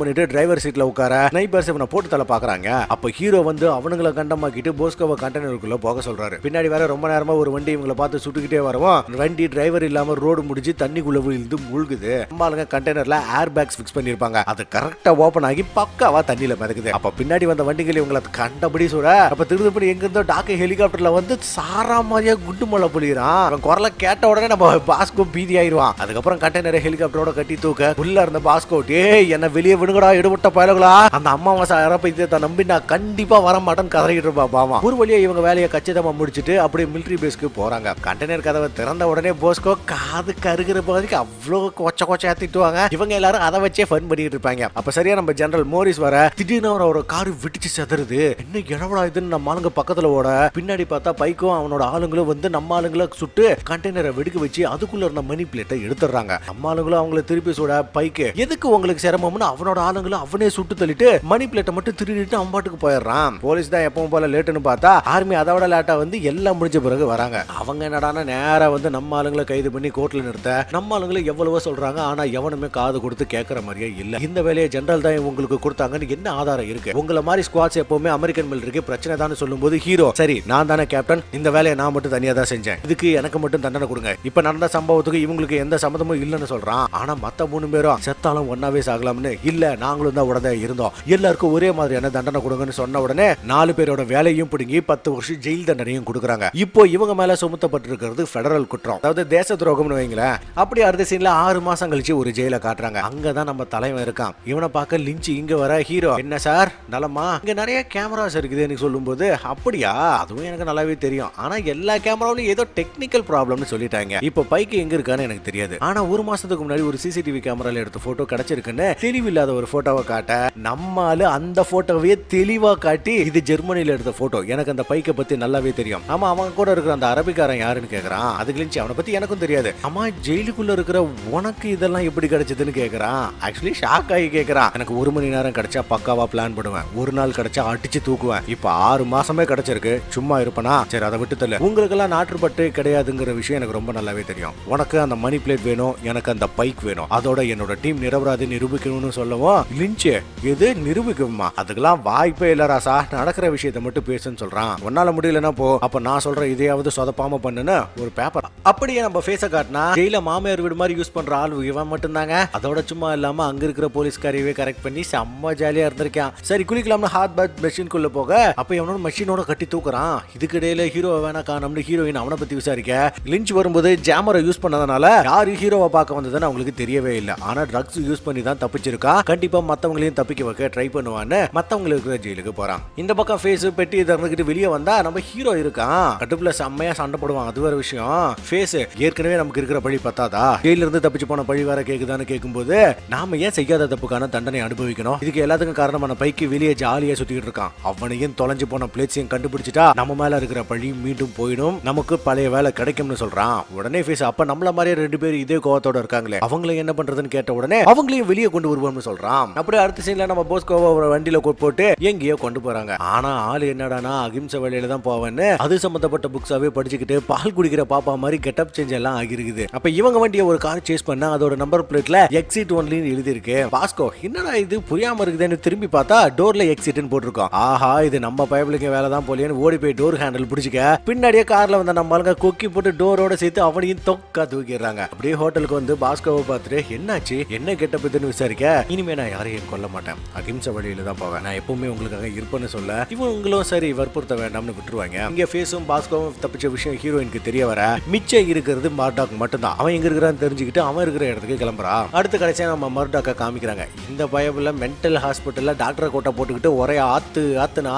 பண்ணிட்டு டிரைவர் சீட்ல உட்கார ஸ்னைப்பர்ஸ் இவனை போட்டு தலை பாக்குறாங்க. அப்ப ஹீரோ வந்து அவனுங்களை கண்டமாக்கிட்டு போஸ்கோவை கண்டெய்னருக்குள்ள போக சொல்றாரு. பின்னாடி வேற ரொம்ப நேரமா ஒரு வண்டி இவங்களை பார்த்து சுட்டுக்கிட்டே வரவும் வண்டி வண்டி டிரைவர் இல்லாம ரோடு முடிஞ்சு தண்ணிக்குள்ள விழுந்து மூழ்குது. நம்மளுங்க கண்டெய்னர்ல ஏர் பேக்ஸ் ஃபிக்ஸ் பண்ணிருப்பாங்க. அது கரெக்டா ஓபன் ஆகி பக்காவா தண்ணியில மிதக்குது. அப்ப பின்னாடி வந்த வண்டிகள் இவங்களை கண்டபடி சுட, அப்ப திருப்பி எங்க இருந்தோ டாக்கு ஹெலிகாப்டர்ல வந்து சாரா மாதிரியா குண்டு மழை பொழிறான். அவன் குரலை கேட்ட உடனே நம்ம பாஸ்கோ பீதி ஆயிடுவான். அதுக்கப்புறம் கண்டெய்னரை ஹெலிகாப்டரோட கட்டி தூக்க உள்ள இருந்த பாஸ்கோ, டேய் என்ன வெளியே விடுங்கடா எடுபட்ட பயலுகளா, அந்த அம்மாவாசை இறப்பை நம்பி நான் கண்டிப்பா வர மாட்டேன்னு கதறிட்டு இருப்பா பாமா. ஒரு வழியா இவங்க வேலையை கச்சிதமா முடிச்சுட்டு அப்படியே மிலிட்டரி பேஸ்க்கு போறாங்க. கண்டெய்னர் கதவை திறந்த உடனே போஸ்கோ காது கருகிற பகுதிக்கு அவ்வளவு கொச்சையா திட்டுவாங்க. இவங்க எல்லாரும் அதை வச்சே ஃபன் பண்ணிட்டு இருப்பாங்க. அப்ப சரியா நம்ம ஜெனரல் மோரிஸ் வர, திடீர்னு அவரோட காரு விட்டுச்சு செதறுது. என்ன எடவடா இதுன்னு நம்ம ஆளுங்க பக்கத்துல ஓட, பின்னாடி பார்த்தா பைக்கும் அவனோட ஆளுங்களும் வந்து நம்ம ஆளுங்களை சுட்டு கண்டெய்னரை வெடிக்க வச்சு அதுக்குள்ள இருந்த மணி பிளேட்டை எடுத்துறாங்க. நம்ம ஆளுங்களும் அவங்களை திருப்பி சுட, பைக்கு எதுக்கு உங்களுக்கு சிரமம்னு அவனோட ஆளுங்களும் அவனே சுட்டு தள்ளிட்டு மணி பிளேட்டை மட்டும் திருடிட்டு அம்பாட்டுக்கு போயிடுறான். போலீஸ் தான் எப்பவும் போல லேட்டுன்னு பார்த்தா ஆர்மி அதோட லேட்டா வந்து எல்லாம் முடிஞ்ச பிறகு வராங்க. அவங்க என்னடானா நேரா வந்து நம்ம ஆளுங்களை கைது பண்ணி கோர்ட்ல நிறுத்த, நம்ம ஆளுங்களை எவ்வளவோ சொல்றாங்க, ஆனா எவனுமே காது கொடுத்து கேட்கற மாதிரியே இல்ல. இந்த வேலையை ஜெனரல் தான் உங்களுக்கு கொடுத்தாங்கன்னு என்ன ஆதாரம் இருக்கு? உங்களை மாதிரி ஸ்குவாட்ஸ் எப்பவுமே அமெரிக்கன் மிலிட்டரிக்கு பிரச்சனை தான் சொல்லும்போது ஹீரோ, சரி நான் தானே கேப்டன், இந்த வேலையை நான் மட்டும் தனியா தான் செஞ்சேன், இதுக்கு எனக்கு மட்டும் தண்டனை கொடுங்க. இப்ப நடந்த சம்பவத்துக்கு இவங்களுக்கு எந்த சம்மந்தமும் இல்லைன்னு சொல்றான். ஆனா மத்த 3 பேரும் செத்தாலும் ஒன்னாவே சாகலாம்னு, இல்ல நாங்களும் தான் உடனே இருந்தோம், எல்லாருக்கும் ஒரே மாதிரியான தண்டனை கொடுங்கன்னு சொன்ன உடனே 4 பேரோட வேலையும் பிடுங்கி 10 வருஷம் ஜெயில் தண்டனையும் கொடுக்குறாங்க. இப்போ இவங்க மேல சுமத்தப்பட்டிருக்கிறது ஃபெடரல் குற்றம், அதாவது தேச துரோகம்னு வைங்களேன். அப்படி அடுத்த சீன்ல 6 மாசம் கழிச்சு ஒரு ஜெயில காட்டுறாங்க. அங்கதான் நம்ம தலைவன் இருக்கான். இவனை பார்க்க லிஞ்ச் இங்க வர, ஹீரோ என்ன சார் நலமா, இங்க நிறைய கேமராஸ் இருக்குது எனக்கு சொல்லும்போது, அப்படியா அதுவும் எனக்கு நல்லாவே தெரியும், ஆனா எல்லா கேமராவிலும் ஏதோ டெக்னிக்கல் ப்ராப்ளம்னு சொல்லிட்டாங்க. இப்போ பைக்கு எங்க இருக்கான்னு எனக்கு தெரியாது, ஆனா 1 மாசத்துக்கு முன்னாடி ஒரு சிசிடிவி கேமரால எடுத்த போட்டோ கிடைச்சிருக்குன்னு தெளிவில்லாத ஒரு போட்டோவை காட்ட, நம்மால அந்த போட்டோவையே தெளிவா காட்டி இது ஜெர்மனில எடுத்த போட்டோ, எனக்கு அந்த பைக்கை பத்தி நல்லாவே தெரியும். ஆமா அவங்க கூட இருக்கிற அந்த அரபிக்காரன் யாருன்னு கேக்குறான். அதுக்கு லிஞ்ச் அவனை பத்தி எனக்கும் தெரியாது, ஆமா ஜெயிலுக்குள்ள இருக்கிற உனக்கு இதெல்லாம் எப்படி கிடைச்சதுன்னு கேக்குறான். ஆக்சுவலி ஷாக் ஆகி கேக்குறான். எனக்கு 1 மணி நேரம் கிடைச்சா பக்காவா பிளான் பண்ணுவேன், ஒரு நாள் கிடைச்சா அடிச்சு தூக்குவேன், இப்ப 6 மாசமே கிடைச்சிருக்கு, சும்மா இருப்பனா, சரி அதை விட்டு தள்ள, உங்களுக்கு எல்லாம் நாட்டுப்பட்டு கிடையாதுங்கிற விஷயம் எனக்கு ரொம்ப நல்லாவே தெரியும். உனக்கு அந்த மணி பிளேட் வேணும், எனக்கு அந்த பைக் வேணும், அதோட என்னோட டீம் நிரபராதி நிரூபிக்கணும்னு சொல்லவும், லிஞ்சு எது நிரூபிக்குமா, அதுக்கெல்லாம் வாய்ப்பே இல்ல ராசா, நடக்கிற விஷயத்தை மட்டும் பேசுன்னு சொல்றான். உன்னால முடியலன்னா போ, அப்ப நான் சொல்ற இதையாவது சொதப்பாம பண்ணுன்னு ஒரு பேப்பர். அப்படியே நம்ம ஃபேஸ காட்டினா ஜெயில மாமியார் வீடு மாதிரி யூஸ் பண்ற ஆள் இவன் மட்டும் தாங்க. அதோட சும்மா இல்லாம அங்க இருக்கிற போலீஸ்காரியவே கரெக்ட் பண்ணி செம்ம ஜாலியா இருந்திருக்கான். சரி குளிக்கலாம்னு ஹாட் பாத் மெஷின்குள்ள போக, அப்ப இவனோட மெஷினோட கட்டி தூக்குறான். இதுக்கு இடையில ஹீரோ வேணா காணோம்னு ஹீரோயின் அவனை பத்தி விசாரிக்க, லிஞ்ச் வரும்போது ஜாமரை யூஸ் பண்ணதுனால யாரு ஹீரோவை பார்க்க வந்ததுன்னு அவங்களுக்கு தெரியவே இல்லை. ஆனா ட்ரக்ஸ் யூஸ் பண்ணி தான் தப்பிச்சிருக்கா, கண்டிப்பா மத்தவங்களையும் தப்பிக்க வைக்க ட்ரை பண்ணுவான்னு மத்தவங்க இருக்கிற ஜெயிலுக்கு போறான். இந்த பக்கம் ஃபேஸ் பெட்டி திறந்துகிட்டு வெளியே வந்தா நம்ம ஹீரோ இருக்கான். கட்டுப்புல செம்மையா சண்டை போடுவான், அது வேற விஷயம். ஃபேஸ் ஏற்கனவே நமக்கு இருக்கிற பழி பத்தாதா, ஜெயில இருந்து தப்பிச்சு போன பழி வேற கேக்குதான்னு கேட்கும்போது, நாம ஏன் செய்யாத தப்புக்கான தண்டனை அனுபவிக்கணும், இதுக்கு எல்லாத்துக்கும் காரணமான பைக்கு வெளியே ஜாலியா சுத்திட்டு இருக்கான். அவனையும் தொலைஞ்சு போன பிளேட்ஸையும் கண்டுபிடிச்சிட்டா நம்ம மேல இருக்கிற பழி மீண்டும் போயிடும், நமக்கு பழைய வேலை கிடைக்கும்னு சொல்றான். உடனே ஃபேஸ் அப்ப நம்மள மாதிரியே 2 பேர் இதே கோவத்தோட இருக்காங்களே, அவங்களை என்ன பண்றதுன்னு கேட்ட உடனே அவங்களையும் வெளியே கொண்டு வருவோம்னு சொல்றான். அப்படியே அடுத்த சீன்ல நம்ம போஸ்கோவை வண்டியில போட்டு எங்கேயோ கொண்டு போறாங்க. ஆனா ஆளு என்னடானா அகிம்சை வழியில தான் போவேன்னு அது சம்பந்தப்பட்ட புக்ஸாவே படிச்சுக்கிட்டு பால் குடிக்கிற பாப்பா மாதிரி கெட்டப் சேஞ்ச் எல்லாம் ஆகிருக்குது. அப்ப இவங்க வண்டியை ஒரு கார் சேஸ் பண்ணா அதோட நம்பர் பிளேட்ல எக்ஸிட் ஒன்லின்னு எழுதி இருக்கு. பாஸ்கோ என்னடா இது புரியாம இருக்குதுன்னு திரும்பி பார்த்தா டோர்ல எக்ஸிட்னு போட்டிருக்கோம். ஆஹா இது நம்ம பயபிளுக்கு வேலை தான் போலியன்னு ஓடி போய் டோர் ஹேண்டில் பிடிச்சிக்க, பின்னாடியே கார்ல வந்த நம்ம ஆளுங்க கொக்கி போட்டு டோரோட சேர்த்து அவனையும் தொக்கா தூக்கிடுறாங்க. அப்படியே ஹோட்டலுக்கு வந்து பாஸ்கோவை பார்த்துட்டு என்னாச்சு என்ன கெட்டப் இதுன்னு விசாரிக்க, இனிமே நான் யாரையும் கொல்ல மாட்டேன், அகிம்சை வழியில தான் போவேன், நான் எப்பவுமே உங்களுக்காக இருப்பேன்னு சொல்ல, இவங்களும் சரி வற்புறுத்த வேண்டாம்னு விட்டுருவாங்க. இங்க ஃபேஸும் பாஸ்கோவும் தப்பிச்ச விஷயம் ஹீரோயினுக்கு தெரிய வர, மிச்சம் இருக்கிறது மர்டாக் மட்டும்தான். அவன் எங்க இருக்கிறான்னு தெரிஞ்சுக்கிட்டு அவன் இருக்கிற இடத்துக்கு கிளம்புறான். அடுத்த கடைசியா நம்ம மர்டாக்க காமிக்கிறாங்க. இந்த பயபுல மென்டல் ஹாஸ்பிட்டல்ல டாக்டர் கோட்டை போட்டுக்கிட்டு ஒரே ஆத்துன்னு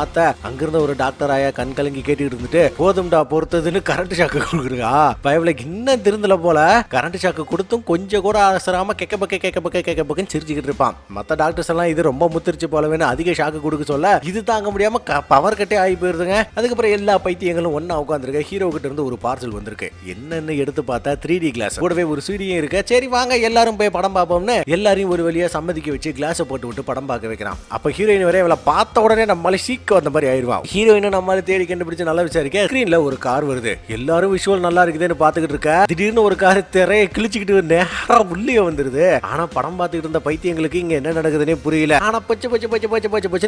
அங்கிருந்த ஒரு டாக்டர் ஆயா கண் கலங்கி கேட்டுக்கிட்டு இருந்துட்டு, போதும்டா பொறுத்ததுன்னு கரண்ட் ஷாக்கு கொடுக்குறா. பயபுலைக்கு இன்னும் திருந்தல போல, கரண்ட் ஷாக்கு கொடுத்தும் கொஞ்சம் கூட அவசரமா கேட்க பக்கன்னு சிரிச்சுக்கிட்டு இருப்பான். மத்த டாக்டர்ஸ் எல்லாம் இது ரொம்ப முத்திருச்சு போலவேன்னு அதிக ஷாக்கு கொடுக்க சொல்ல, இது தாங்க முடியாம பவர் கட்டே ஆகி போயிருதுங்க. அதுக்கப்புறம் எல்லா பைத்தியங்களும் ஒன்னா உட்காந்துருக்க. ஹீரோ கிட்ட இருந்து ஒரு பார்சல் வந்திருக்கு. என்னன்னு எடுத்து பார்த்தா 3D கிளாஸ் கூடவே ஒரு சீடியும் இருக்கு. சரி வாங்க எல்லாரும் போய் படம் பார்ப்போம்னு எல்லாரையும் ஒரு வழியா சம்மதிக்க வச்சு கிளாஸை போட்டு விட்டு படம் பார்க்க வைக்கிறான். அப்ப ஹீரோயின் வரை இவளை பார்த்த உடனே நம்மளால சீக்க வந்த மாதிரி ஆயிடுவான். ஹீரோயினை நம்மளால தேடி கண்டுபிடிச்சு நல்லா விசாரிக்க, ஸ்கிரீன்ல ஒரு கார் வருது. எல்லாரும் விஷுவல் நல்லா இருக்குதுன்னு பாத்துக்கிட்டு இருக்க, திடீர்னு ஒரு கார் திரையை கிழிச்சுக்கிட்டு நேரா உள்ளே வந்துருது. ஆனா படம் பார்த்துக்கிட்டு இருந்த பைத்தியங்களுக்கு இங்க என்ன நடக்குதுன்னே புரியல. ஆனா பச்சை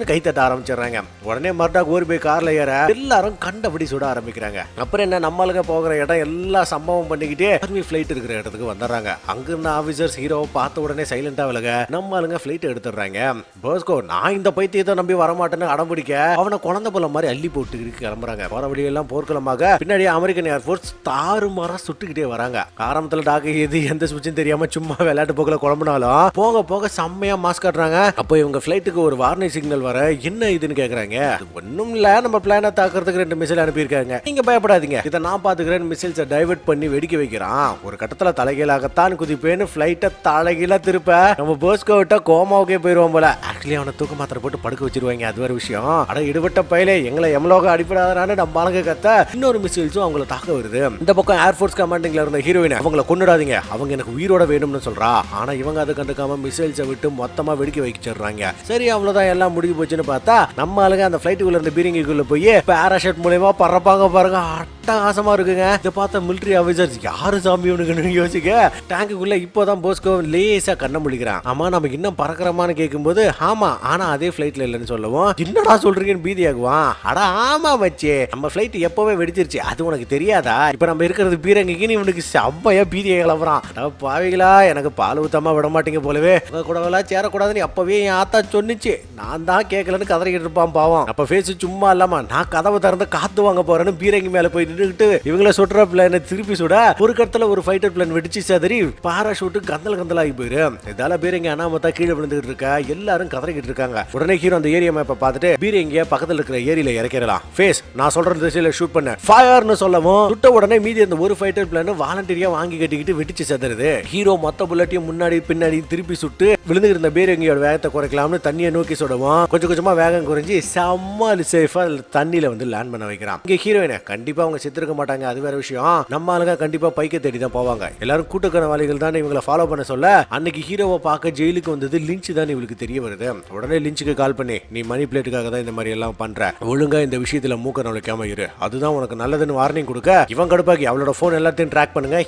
கை தட்ட ஆரம்பிச்சிடுறாங்க. உடனே மர்டாக் ஓடி போய் கார்ல ஏற எல்லாரும் கண்டபடி சுட ஆரம்பிக்கிறாங்க. அப்புறம் என்ன நம்மளுக்கு போகிற இடம் எல்லாம் சம்பவம் பண்ணிக்கிட்டே ஆர்மி ஃபிளைட் இருக்கிற இடத்துக்கு வந்துடுறாங்க. அங்க இருந்த ஆபீசர்ஸ் ஹீரோவை பார்த்த உடனே சைலண்டா விலக நம்ம ஆளுங்க ஃபிளைட் எடுத்துடுறாங்க. போஸ்கோ நான் இந்த பைத்தியத்தை நம்பி வரமாட்டேன்னு அடம்பிடிக்க அவனை குழந்தை போல மாதிரி அள்ளி போட்டு கிளம்புறாங்க. போற வழியெல்லாம் போர்க்களமாக பின்னாடி அமெரிக்கன் ஏர்ஃபோர்ஸ் தாறுமாறா சுட்டுக்கிட்டே வராங்க. ஆரம்பத்துல டாக்கு எது எந்த சுவிட்சும் தெரியாம சும்மா விளையாட்டு போக்குல குழம்புனாலும் போக போக செம்மையா மாஸ்க் காட்டுறாங்க. அப்போ இவங்க ஃபிளைட்டுக்கு ஒரு வார்னிங் சிக்னல் வர என்ன இதுன்னு கேக்குறாங்க. ஒண்ணும் இல்ல, நம்ம பிளானை தாக்குறதுக்கு 2 மிசைல் அனுப்பியிருக்காங்க, நீங்க பயப்படாதீங்க, இதை நான் பாத்துக்கிறேன். மிசைல்ஸை டைவர்ட் பண்ணி வெடிக்க வைக்கிறான். ஒரு கட்டத்துல தலைகீழாகத்தான் குதிப்பேன்னு ஃபிளைட்டை தலைகீழா திருப்ப நம்ம போஸ்கோ விட்டா கோமாவுக்கே போயிருவோம் போல. ஆக்சுவலி அவனை தூக்க மாத்திரை போட்டு படுக்க வச்சிருவாங்க. அது ஒரு விஷயம். அட இடுபட்ட பயிலே எங்களை எம்லோக அடிப்படாதான்னு நம்ம ஆளுங்க கத்த இன்னொரு மிசைல்ஸும் அவங்கள தாக்க வருது. இந்த பக்கம் ஏர்ஃபோர்ஸ் கமாண்டிங்ல இருந்த ஹீரோயின் அவங்கள கொன்னுடாதீங்க, அவங்க எனக்கு உயிரோட வேணும்னு சொல்றா. ஆனா இவங்க அதை கண்டுக்காம மிசைல்ஸை விட்டு மொத்தமா வெடிக்க வச்சிடுறாங்க. சரி அவ்வளவுதான், எல்லாம் முடிஞ்சு போச்சுன்னு பார்த்தா நம்ம ஆளுங்க அந்த ஃபிளைட்டுக்குள்ள இருந்த பீரங்கிக்குள்ள போய் பாராஷூட் மூலமா பறப்பாங்க பாருங்க. அட்டகாசமா இருக்குங்க. இதை பார்த்த மிலிட்டரி ஆபீசர்ஸ் யாரு சாமி உனக்குன்னு யோசிக்க டேங்குக்குள்ள இப்போதான் போஸ்கோ லேசா கண்ண முழிக்கிறான். ஆமா நம்ம இன்னும் பறக்கிறோமான்னு கேட்கும்போது ஆமா, ஆனா அதே ஃபிளைட்ல இல்லைன்னு சொல்லவும் என்னடா சொல்றீங்கன்னு பீதி ஆகுவான். அட ஆமா மச்சே, நம்ம ஃபிளைட் எப்பவே வெடிச்சிருச்சு, அது உனக்கு தெரியாதா? இப்ப நம்ம இருக்கிறது பீரங்கிக்கு இவனுக்கு செம்மையா பீதியை கிளம்புறான். பாவிகளா, எனக்கு பால் ஊத்தாம விட மாட்டீங்க போலவே, உங்க கூடவெல்லாம் சேரக்கூடாதுன்னு அப்பவே என் ஆத்தா சொன்னிச்சு, நான் தான் கேட்கலன்னு கதறிக்கிட்டு இருப்பான் பாவம். அப்ப பேசி சும்மா இல்லாம நான் கதவை திறந்து காத்து வாங்க போறேன்னு பீரங்கி மேல போய் நின்றுட்டு இவங்கள சுடுற பிளான திருப்பி சுட ஒரு கடத்துல ஒரு ஃபைட்டர் பிளான் வெடிச்சு சதறி பாராஷூட் கந்தலாகி போயிரு. இதால பீரங்கி அனாமத்தா கீழே விழுந்துகிட்டு இருக்கா. எல்லாரும் கதறிக்கிட்டு இருக்காங்க. உடனே ஹீரோ அந்த ஏரியா மேப்பை பார்த்துட்டு பீரங்கிய பக்கத்துல இருக்கிற ஏரியில இறக்கிடலாம், ஃபேஸ் நான் சொல்ற திசையில ஷூட் பண்ண ஃபயர்னு சொல்லவும் சுட்ட உடனே மீதி அந்த ஒரு ஃபைட்டர் பிளான் வாலண்டியரா வாங்கி கட்டிக்கிட்டு வெடிச்சு சதறுது. ஹீரோ மொத்த புல்லட்டையும் முன்னாடி பின்னாடி திருப்பி சுட்டு விழுந்து இருந்த பீரங்கியோட வேகத்தை குறைக்கலாம்னு தண்ணியை நோக்கி சுடவும் கொஞ்சம் கொஞ்சமா வேகம் குறைஞ்சி செம்ம சேஃபா தண்ணியில வந்து லேண்ட் பண்ண வைக்கிறான். இங்க ஹீரோயினை கண்டிப்பா அவங்க செத்துருக்க மாட்டாங்க, அது வேற விஷயம். நம்ம ஆளுங்க கண்டிப்பா பைக்கை தேடி தான் போவாங்க. எல்லாரும் கூட்டக்கணவாளிகள் தான் இவங்களை ஃபாலோ பண்ண சொல்ல அன்னைக்கு ஹீரோவை பார்க்க ஜெயிலுக்கு வந்தது லிஞ்ச் தான் இவளுக்கு தெரிய வருது. உடனே லிஞ்சுக்கு கால் பண்ணி நீ மணி பிளேட்டுக்காக தான் இந்த மாதிரி எல்லாம் பண்ற, ஒழுங்கா இந்த விஷயத்துல மூக்க நுழைக்காம இரு, அதுதான் உனக்கு நல்லதுன்னு வார்னிங் கொடுக்க இவன் கடுப்பாக்கி அவளோட போன் எல்லாத்தையும் ட்ராக் பண்ணுங்க,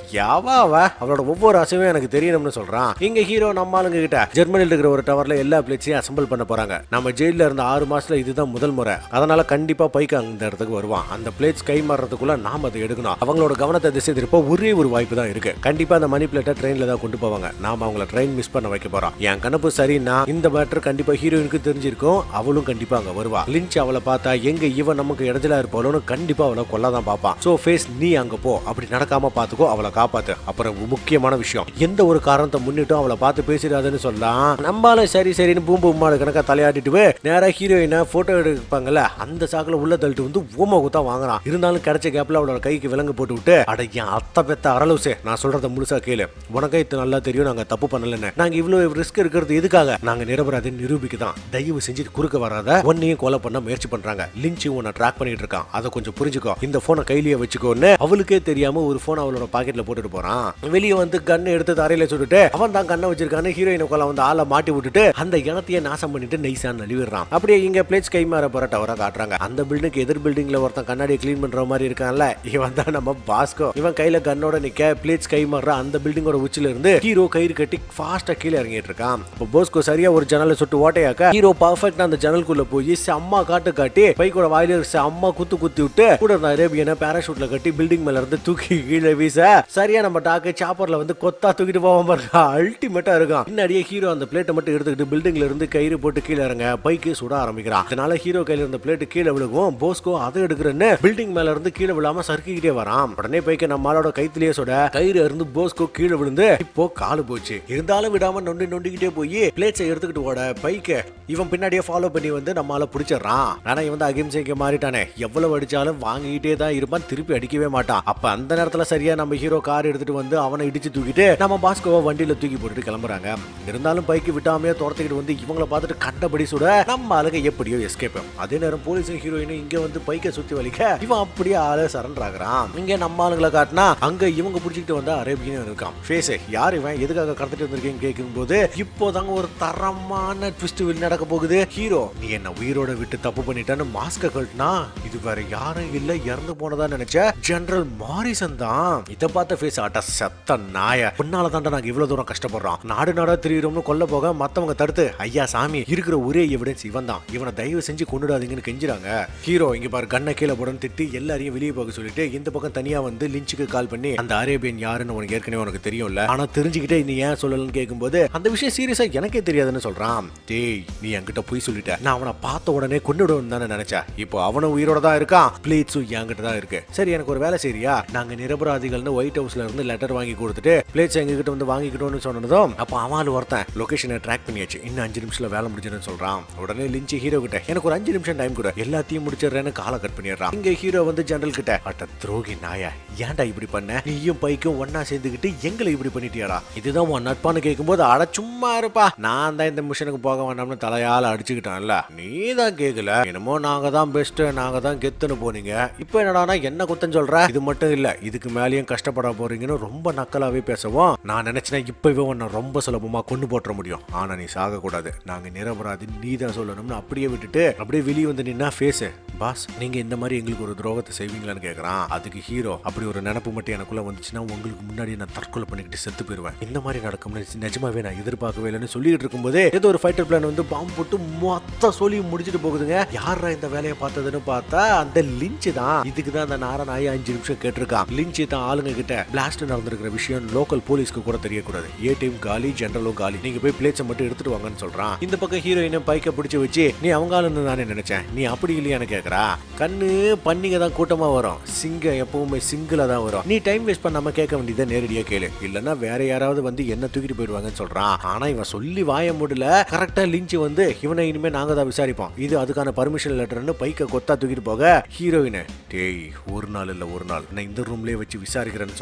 அவளோட ஒவ்வொரு அசைவும் எனக்கு தெரியணும்னு சொல்றான். இங்க ஹீரோ நம்ம ஆளுங்க கிட்ட ஜெர்மனியில் இருக்கிற ஒரு டவர்ல எல்லா பிளேட்ஸையும் அசம்பிள் பண்ண போறாங்க. நம்ம ஜெயில இருந்த 6 மாசத்துல இதுதான் முதல் முறை, அதனால கண்டிப்பா பைக்கு அந்த இடத்துக்கு வருவான். அந்த பிளேட்ஸ் கை மாறுறதுக்குள்ள நாம அதை எடுக்கணும். அவங்களோட கவனத்தை திசை திருப்ப ஒரே ஒரு வாய்ப்பு தான் இருக்கு. கண்டிப்பா அந்த மணி பிளேட்டை ட்ரெயின்ல தான் கொண்டு போவாங்க. நாம அவங்கள ட்ரெயின் மிஸ் பண்ண வைக்க போறோம். என் கணப்பு சரின்னா இந்த மேட்டர் கண்டிப்பா ஹீரோயினுக்கு தெரிஞ்சிருக்கும், அவளும் கண்டிப்பா அங்க வருவா. லிஞ்ச் அவளை பார்த்தா எங்க இவன் நமக்கு இடத்துல இருப்பாளோன்னு கண்டிப்பா அவளை கொல்லதான் பார்ப்பான். சோ ஃபேஸ் நீ அங்க போ, அப்படி நடக்காம பாத்துக்கோ, அவளை காப்பாத்து. அப்புறம் முக்கியமான விஷயம், எந்த ஒரு காரணத்தை முன்னிட்டும் அவளை பார்த்து பேசிடாதுன்னு சொல்லலாம். நம்மளால சரி சரின்னு பூம்பு உமாடு கணக்கா தலையாட்டிட்டு நேரா ஹீரோயினை போட்டோ எடுப்பாங்கல்ல, அந்த சாக்குல உள்ள தள்ளிட்டு வந்து ஓம குத்தா வாங்குறான். இருந்தாலும் கிடைச்ச கேப்ல அவளோட கைக்கு விலங்கு போட்டு விட்டு அட என் அத்தை பெத்த அரலூசே, நான் சொல்றத முழுசா கேளு, உனக்கே இது நல்லா தெரியும் நாங்க தப்பு பண்ணலன்னு. நாங்க இவ்வளவு ரிஸ்க் இருக்கிறது எதுக்காக? நாங்க நிரபராதி நிரூபிக்கதான். தயவு செஞ்சு குறுக்க வராத, உன்னையும் கொலை பண்ண முயற்சி பண்றாங்க. லிஞ்ச் உன்னை ட்ராக் பண்ணிட்டு இருக்கான், அதை கொஞ்சம் புரிஞ்சுக்கோ. இந்த போனை கையிலேயே வச்சுக்கோன்னு அவளுக்கே தெரியாம ஒரு போன் அவளோட பாக்கெட்ல போட்டுட்டு போறான். வெளியே வந்து கண்ணை எடுத்து தரையில சுட்டுட்டு அவன் தான் கண்ணை வச்சிருக்கான்னு ஹீரோயினை கொலை வந்து ஆளை மாட்டி விட்டுட்டு அந்த இனத்தையே நாசம் பண்ணிட்டு நைசா நழுவிடுறான். அப்படியே இங்க பிளேட்ஸ் கை மாற போற டவரா காட்டுறாங்க. அந்த பில்டிங்க்கு எதிர் பில்டிங்ல ஒருத்தன் கண்ணாடியை கிளீன் பண்ற மாதிரி இருக்கான்ல, இவன் தான் நம்ம பாஸ்கோ. இவன் கையில கண்ணோட நிக்க பிளேட்ஸ் கை மாற அந்த பில்டிங்கோட உச்சில இருந்து ஹீரோ கயிறு கட்டி ஃபாஸ்டா கீழே இறங்கிட்டு இருக்கான். போஸ்கோ சரியா ஒரு ஜன்னலை சுட்டு ஓட்டையாக்க ஹீரோ பர்ஃபெக்ட்டா அந்த ஜன்னலுக்குள்ள போய் செம்ம காட்டு காட்டி பைக்கோட வாயில செம்ம குத்தி விட்டு கூட இருந்த அரேபியனை பாராஷூட்ல கட்டி பில்டிங் மேல இருந்து தூக்கி கீழே வீச சரியா நம்ம டாக்கு சாப்பர்ல வந்து கொத்தா தூக்கிட்டு போவாம பாருங்க, அல்டிமேட்டா இருக்கும். பின்னாடியே ஹீரோ அந்த பிளேட்டை மட்டும் எடுத்துக்கிட்டு பில்டிங்ல இருந்து கயிறு போட்டு கீழே இறங்க பைக்கு சுட ஆரம்பிக்கிறான். அதனால ஹீரோ கையில இருந்த பிளேட் கீழே விழுகும். போஸ்கோ அதை எடுக்கிறன்னு பில்டிங் மேல இருந்து கீழே விழாம சறுக்கிக்கிட்டே வரான். உடனே பைக்கை நம்மளோட கைத்திலேயே சுட கயிறு இருந்து போஸ்கோ கீழே விழுந்து இப்போ காலு போச்சு. இருந்தாலும் விடாம நொண்டிக்கிட்டே போய் பிளேட்ஸை எடுத்துக்கிட்டு ஓட பைக்கை இவன் பின்னாடியே ஃபாலோ பண்ணி வந்து நம்மளால பிடிச்சிடறான். ஆனா இவன் அகிம்சைக்கு மாறிட்டானே, எவ்வளவு அடிச்சாலும் வாங்கிட்டே தான் இருப்பான், திருப்பி அடிக்கவே மாட்டான். அப்ப அந்த நேரத்துல சரியா நம்ம ஹீரோ கார் எடுத்துட்டு வந்து அவனை இடிச்சு தூக்கிட்டு நம்ம பாஸ்கோவை வண்டியில தூக்கி போட்டுட்டு கிளம்புறாங்க. இருந்தாலும் பைக்கு விட்டாமையே துரத்துக்கிட்டு வந்து இவங்களை பார்த்துட்டு கண்டபடி சுட நம்ம ஆளுங்க எப்படியோ எஸ்கேப். அதே நேரம் போலீஸும் ஹீரோயினும் இங்க வந்து பைக்கை சுத்தி வலிக்க இவன் அப்படியே ஆளு சரண்டர் ஆகுறான். இங்க நம்ம ஆளுங்களை காட்டினா அங்க இவங்க பிடிச்சிட்டு வந்தா அரேபியன் இருக்கான். ஃபேஸ் யார் இவன், எதுக்காக கடத்திட்டு வந்திருக்கேன்னு கேட்கும் போது இப்போதாங்க ஒரு தரமான ட்விஸ்ட் நடக்க போகுது. ஹீரோ நீ என்ன உயிரோட விட்டு தப்பு பண்ணிட்டான்னு மாஸ்க கழட்டினா இது வேற யாரும் இல்ல, இறந்து போனதா நினைச்ச ஜெனரல் மாரிசன் தான். இத பார்த்த ஃபேஸ் ஆட்ட செத்த நாய, பின்னால தாண்டா நாங்க இவ்வளவு தூரம் கஷ்டப்படுறோம், நாடு நாடா திரியுறோம்னு கொல்ல போக மத்தவங்க தடுத்து ஐயா சாமி இருக்கிற ஒரே எவிடன்ஸ் இவன் தான், இவனை தயவு செஞ்சு கொண்டுடாதீங்கன்னு கெஞ்சுறாங்க. ஹீரோ இங்க பாரு கண்ணை கீழே போடன்னு திட்டி எல்லாரையும் வெளியே போக சொல்லிட்டு இந்த பக்கம் தனியா வந்து லிஞ்சுக்கு கால் பண்ணி அந்த அரேபியன் யாருன்னு உனக்கு ஏற்கனவே உனக்கு தெரியும்ல, ஆனா தெரிஞ்சுக்கிட்டே நீ ஏன் சொல்லலன்னு கேட்கும்போது அந்த விஷயம் சீரியஸா எனக்கே தெரியாதுன்னு சொல்றான். டேய் நீ என்கிட்ட போய் சொல்லிட்ட, நான் அவனை பார்த்த உடனே கொன்னுடுவேன்னு தானே நினைச்சேன், இப்போ அவனும் உயிரோட தான் இருக்கான், பிளேட்ஸும் என்கிட்ட தான் இருக்கு. சரி எனக்கு ஒரு வேலை செய்யறியா, நாங்க நிரபராதிகள்னு ஒயிட் ஹவுஸ்ல இருந்து லெட்டர் வாங்கி கொடுத்துட்டு பிளேட்ஸ் எங்ககிட்ட வந்து வாங்கிக்கிட்டோம்னு சொன்னதும் அப்ப அவன் ஒருத்தன் லொகேஷனை ட்ராக் பண்ணியாச்சு, இன்னும் 5 நிமிஷத்துல வேலை முடிஞ்சுன்னு சொல்றான். உடனே லிஞ்சி ஹீரோ கிட்ட எனக்கு ஒரு 5 நிமிஷம் டைம் கூட, எல்லாத்தையும் முடிச்சிடுறேன்னு காலை கட் பண்ணிடுறான். இங்க ஹீரோ வந்து ஜெனரல் கிட்ட அட்ட துரோகி நாயா, ஏன்டா இப்படி பண்ண, நீயும் பைக்கும் ஒன்னா சேர்ந்துக்கிட்டு எங்களை இப்படி பண்ணிட்டியாடா, இதுதான் உன் நட்பான்னு கேட்கும்போது அட சும்மா இருப்பா, நான் தான் இந்த மிஷனுக்கு போக வேண்டாம்னு தலையால அடிச்சுக்கிட்டான்ல, நீ தான் கேட்கல, என்னமோ நாங்க தான் பெஸ்ட் நாங்க தான் கெத்துன்னு போனீங்க, இப்போ என்னடானா என்ன குத்தம் சொல்ற, இது மட்டும் இல்ல இதுக்கு மேலேயும் கஷ்டப்பட போறீங்கன்னு ரொம்ப நக்கலாவே பேசவும் நான் நினைச்சேன் இப்பவே உன்னை ரொம்ப சுலபமா கொண்டு போட்டுற முடியும், ஆனா நீ சாக கூடாது, நாங்க நிரபராதி நீ தான் சொல்லணும்னு அப்படியே விட்டுட்டு அப்படியே வெளியே வந்து நின்னா ஃபேஸ் பாஸ் நீங்க இந்த மாதிரி எங்களுக்கு ஒரு துரோகத்தை செய்வீங்களான்னு கேட்கறான். அதுக்கு ஹீரோ அப்படி ஒரு நினைப்பு மட்டும் எனக்குள்ள வந்துச்சுன்னா உங்களுக்கு முன்னாடி நான் தற்கொலை பண்ணிக்கிட்டு செத்து போயிருவேன், இந்த மாதிரி நடக்கும்னு நிஜமாவே நான் எதிர்பார்க்கவே இல்லைன்னு சொல்லிட்டு இருக்கும்போது ஏதோ ஒரு ஃபைட்டர் பிளான் வந்து பாம்பு போட்டு மொத்த சொல்லி முடிச்சுட்டு போகுதுங்க. யாரா இந்த வேலையை பார்த்ததுன்னு பார்த்தா அந்த லிஞ்சு தான். இதுக்கு தான் அந்த நாராயண 5 நிமிஷம் கேட்டிருக்கான். லிஞ்சு தான் ஆளுங்க கிட்ட பிளாஸ்ட் நடந்திருக்கிற விஷயம் லோக்கல் போலீஸ்க்கு கூட தெரியக்கூடாது, ஏ டீம் காலி ஜெனரலும் காலி, நீங்க போய் பிளேட்ஸை மட்டும் எடுத்துட்டு வாங்கன்னு சொல்றான். இந்த பக்கம் ஹீரோயினை பைக்க பிடிச்சு வச்சு நீ அவங்க ஆளுன்னு தானே நினைச்சேன், நீ அப்படி இல்லையான்னு கேட்கறா. கண்ணு பண்ணிங்க தான் கூட்டமா வரும், சிங்கம் எப்பவுமே சிங்கிளா தான் வரும், நீ டைம் வேஸ்ட் பண்ணாம கேட்க வேண்டியதை நேரடியா கேளு, இல்லன்னா வேற யாராவது வந்து என்ன தூக்கிட்டு போயிடுவாங்கன்னு சொல்றான். ஆனா இவன் சொல்லி வாய முடியல, கரெக்டா லிஞ்சு வந்து இவனை இனிமே நாங்க தான் விசாரிப்போம், இது அதுக்கான பர்மிஷன் லெட்டர்னு பைக்க கொத்தா தூக்கிட்டு போக ஹீரோயினை டேய் ஒரு நாள் இல்ல ஒரு நாள் நான் இந்த ரூம்லயே வச்சு விசாரிக்கிறேன்னு